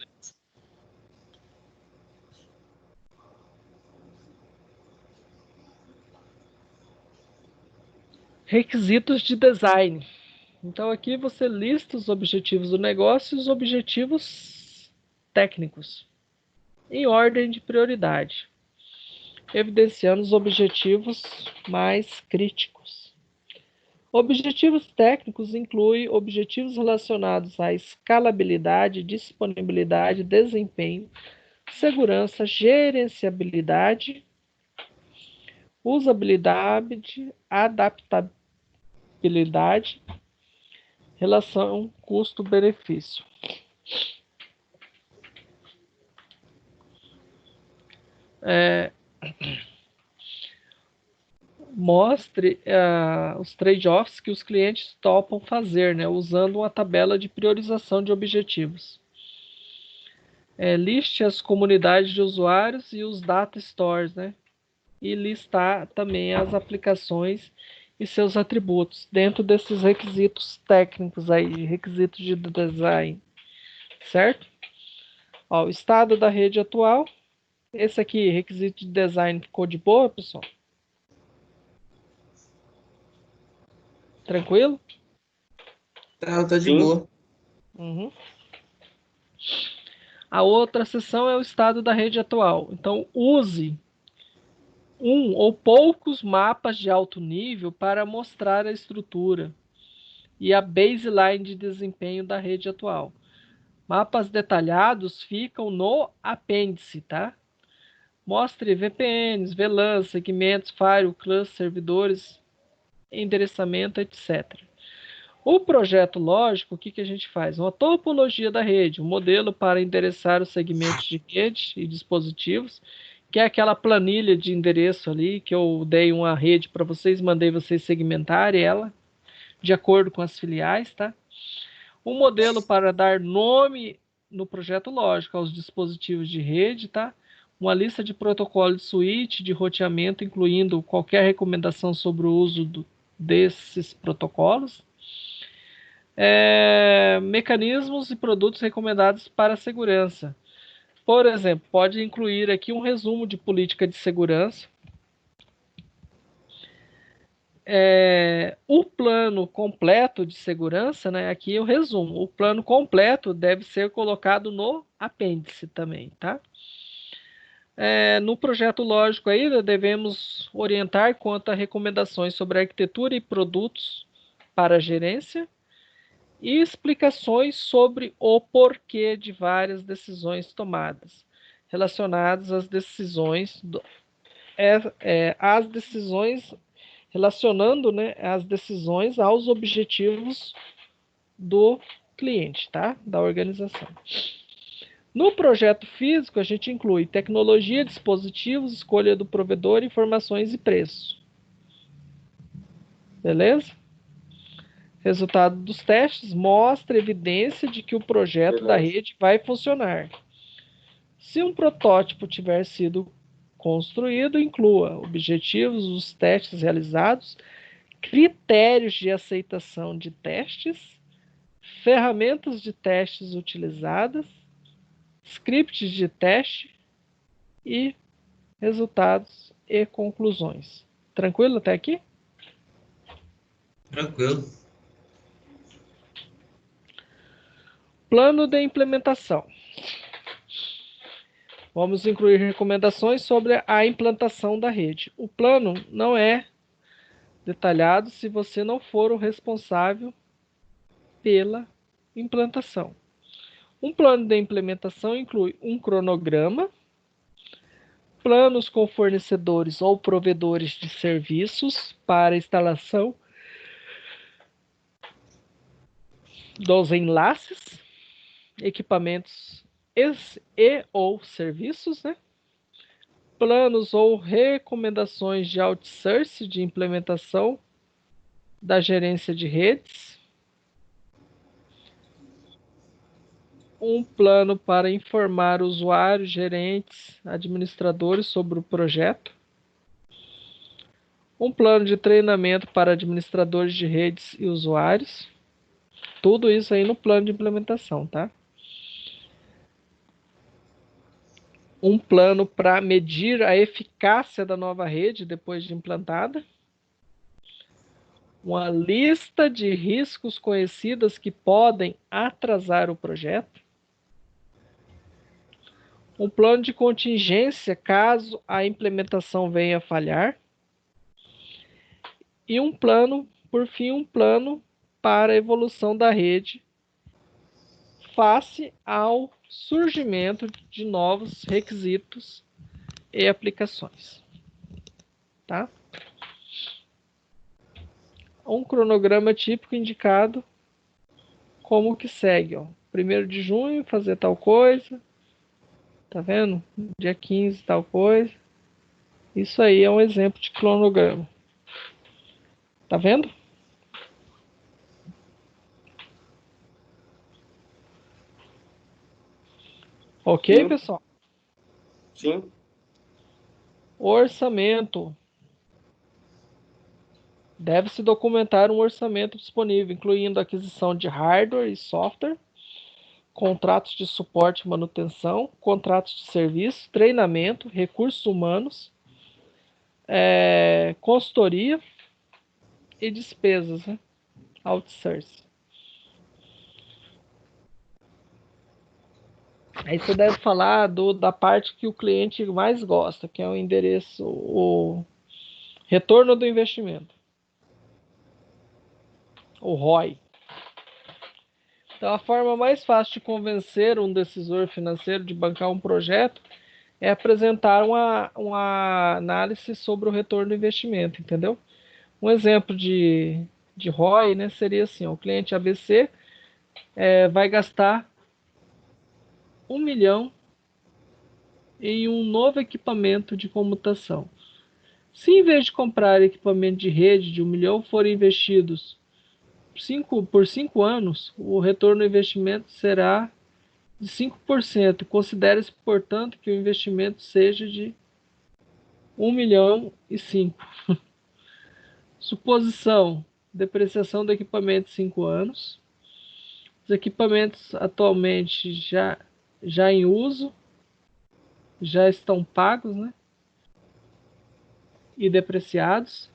Requisitos de design. Então, aqui você lista os objetivos do negócio e os objetivos técnicos, em ordem de prioridade, evidenciando os objetivos mais críticos. Objetivos técnicos incluem objetivos relacionados à escalabilidade, disponibilidade, desempenho, segurança, gerenciabilidade, usabilidade, adaptabilidade, relação custo-benefício. Mostre os trade-offs que os clientes topam fazer, né, usando uma tabela de priorização de objetivos. Liste as comunidades de usuários e os data stores, né, e listar também as aplicações e seus atributos dentro desses requisitos técnicos aí, requisitos de design, certo? Ó, o estado da rede atual. Esse aqui, requisito de design, ficou de boa, pessoal? Tranquilo? Tá de Sim. boa. Uhum. A outra seção é o estado da rede atual. Então, use um ou poucos mapas de alto nível para mostrar a estrutura e a baseline de desempenho da rede atual. Mapas detalhados ficam no apêndice, tá? Mostre VPNs, VLANs, segmentos, firewall, clusters, servidores, endereçamento, etc. O projeto lógico, o que a gente faz? Uma topologia da rede, um modelo para endereçar os segmentos de rede e dispositivos, que é aquela planilha de endereço ali, que eu dei uma rede para vocês, mandei vocês segmentarem ela, de acordo com as filiais, tá? Um modelo para dar nome no projeto lógico aos dispositivos de rede, tá? Uma lista de protocolos de switch, de roteamento, incluindo qualquer recomendação sobre o uso desses protocolos. Mecanismos e produtos recomendados para a segurança. Por exemplo, pode incluir aqui um resumo de política de segurança. O plano completo de segurança, né? Aqui é o resumo. O plano completo deve ser colocado no apêndice também, tá? No projeto lógico aí, devemos orientar quanto a recomendações sobre arquitetura e produtos para a gerência e explicações sobre o porquê de várias decisões tomadas, relacionadas às decisões, às decisões, relacionando, né, as decisões aos objetivos do cliente, tá? Da organização. No projeto físico, a gente inclui tecnologia, dispositivos, escolha do provedor, informações e preço. Beleza? Resultado dos testes mostra evidência de que o projeto da rede vai funcionar. Se um protótipo tiver sido construído, inclua objetivos dos testes realizados, critérios de aceitação de testes, ferramentas de testes utilizadas, scripts de teste e resultados e conclusões. Tranquilo até aqui? Tranquilo. Plano de implementação. Vamos incluir recomendações sobre a implantação da rede. O plano não é detalhado se você não for o responsável pela implantação. Um plano de implementação inclui um cronograma, planos com fornecedores ou provedores de serviços para instalação dos enlaces, equipamentos ou serviços, né? Planos ou recomendações de outsourcing de implementação da gerência de redes, um plano para informar usuários, gerentes, administradores sobre o projeto, um plano de treinamento para administradores de redes e usuários, tudo isso aí no plano de implementação, tá? Um plano para medir a eficácia da nova rede depois de implantada, uma lista de riscos conhecidos que podem atrasar o projeto, um plano de contingência caso a implementação venha a falhar, e um plano, por fim, um plano para a evolução da rede face ao surgimento de novos requisitos e aplicações. Tá? Um cronograma típico indicado como que segue, ó. 1º de junho, fazer tal coisa. Tá vendo? Dia 15, tal coisa. Isso aí é um exemplo de cronograma. Tá vendo? Ok, Sim. pessoal? Sim. Orçamento. Deve-se documentar um orçamento disponível, incluindo aquisição de hardware e software, contratos de suporte e manutenção, contratos de serviço, treinamento, recursos humanos, consultoria e despesas, né? Outsourcing. Aí você deve falar da parte que o cliente mais gosta, que é o endereço, o retorno do investimento, o ROI. Então, a forma mais fácil de convencer um decisor financeiro de bancar um projeto é apresentar uma análise sobre o retorno do investimento, entendeu? Um exemplo de ROI, né, seria assim, o cliente ABC vai gastar 1 milhão em um novo equipamento de comutação. Se em vez de comprar equipamento de rede de 1 milhão forem investidos por 5 anos, o retorno do investimento será de 5%. Considere-se, portanto, que o investimento seja de 1 milhão e 5. Suposição: depreciação do equipamento 5 anos. Os equipamentos atualmente já em uso, já estão pagos, né? E depreciados.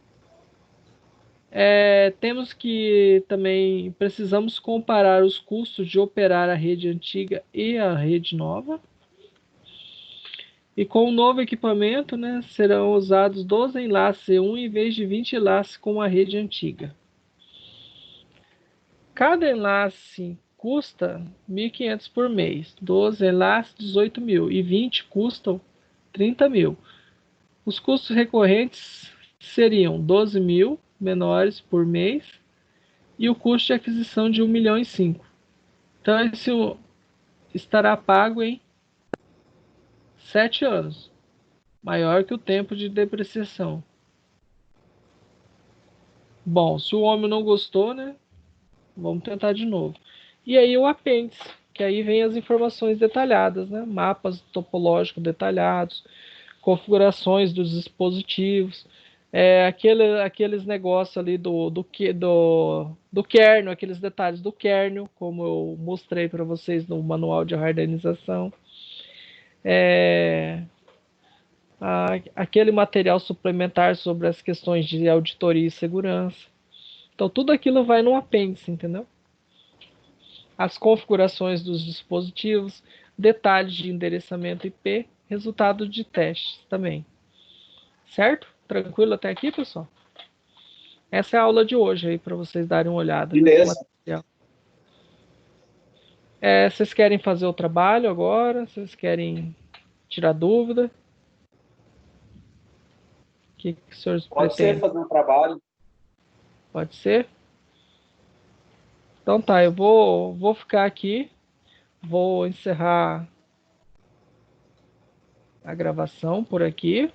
Temos que também precisamos comparar os custos de operar a rede antiga e a rede nova. E com o novo equipamento, né, serão usados 12 enlaces E1 em vez de 20 enlaces com a rede antiga. Cada enlace custa 1.500 por mês, 12 enlaces 18.000 e 20 custam 30.000. Os custos recorrentes seriam 12.000 menores por mês e o custo de aquisição de 1 milhão e 5. Então, isso estará pago em 7 anos, maior que o tempo de depreciação. Bom, se o homem não gostou, né? Vamos tentar de novo. E aí o apêndice, que aí vem as informações detalhadas, né? Mapas topológicos detalhados, configurações dos dispositivos, aqueles negócios ali do kernel, aqueles detalhes do kernel, como eu mostrei para vocês no manual de hardwarização. Aquele material suplementar sobre as questões de auditoria e segurança. Então, tudo aquilo vai no apêndice, entendeu? As configurações dos dispositivos, detalhes de endereçamento IP, resultado de testes também. Certo? Tranquilo até aqui, pessoal? Essa é a aula de hoje aí para vocês darem uma olhada. Beleza. Vocês querem fazer o trabalho agora? Vocês querem tirar dúvida? O que os senhores Pode ser pretendem? fazer um trabalho. Pode ser? Então tá, eu vou ficar aqui, vou encerrar a gravação por aqui.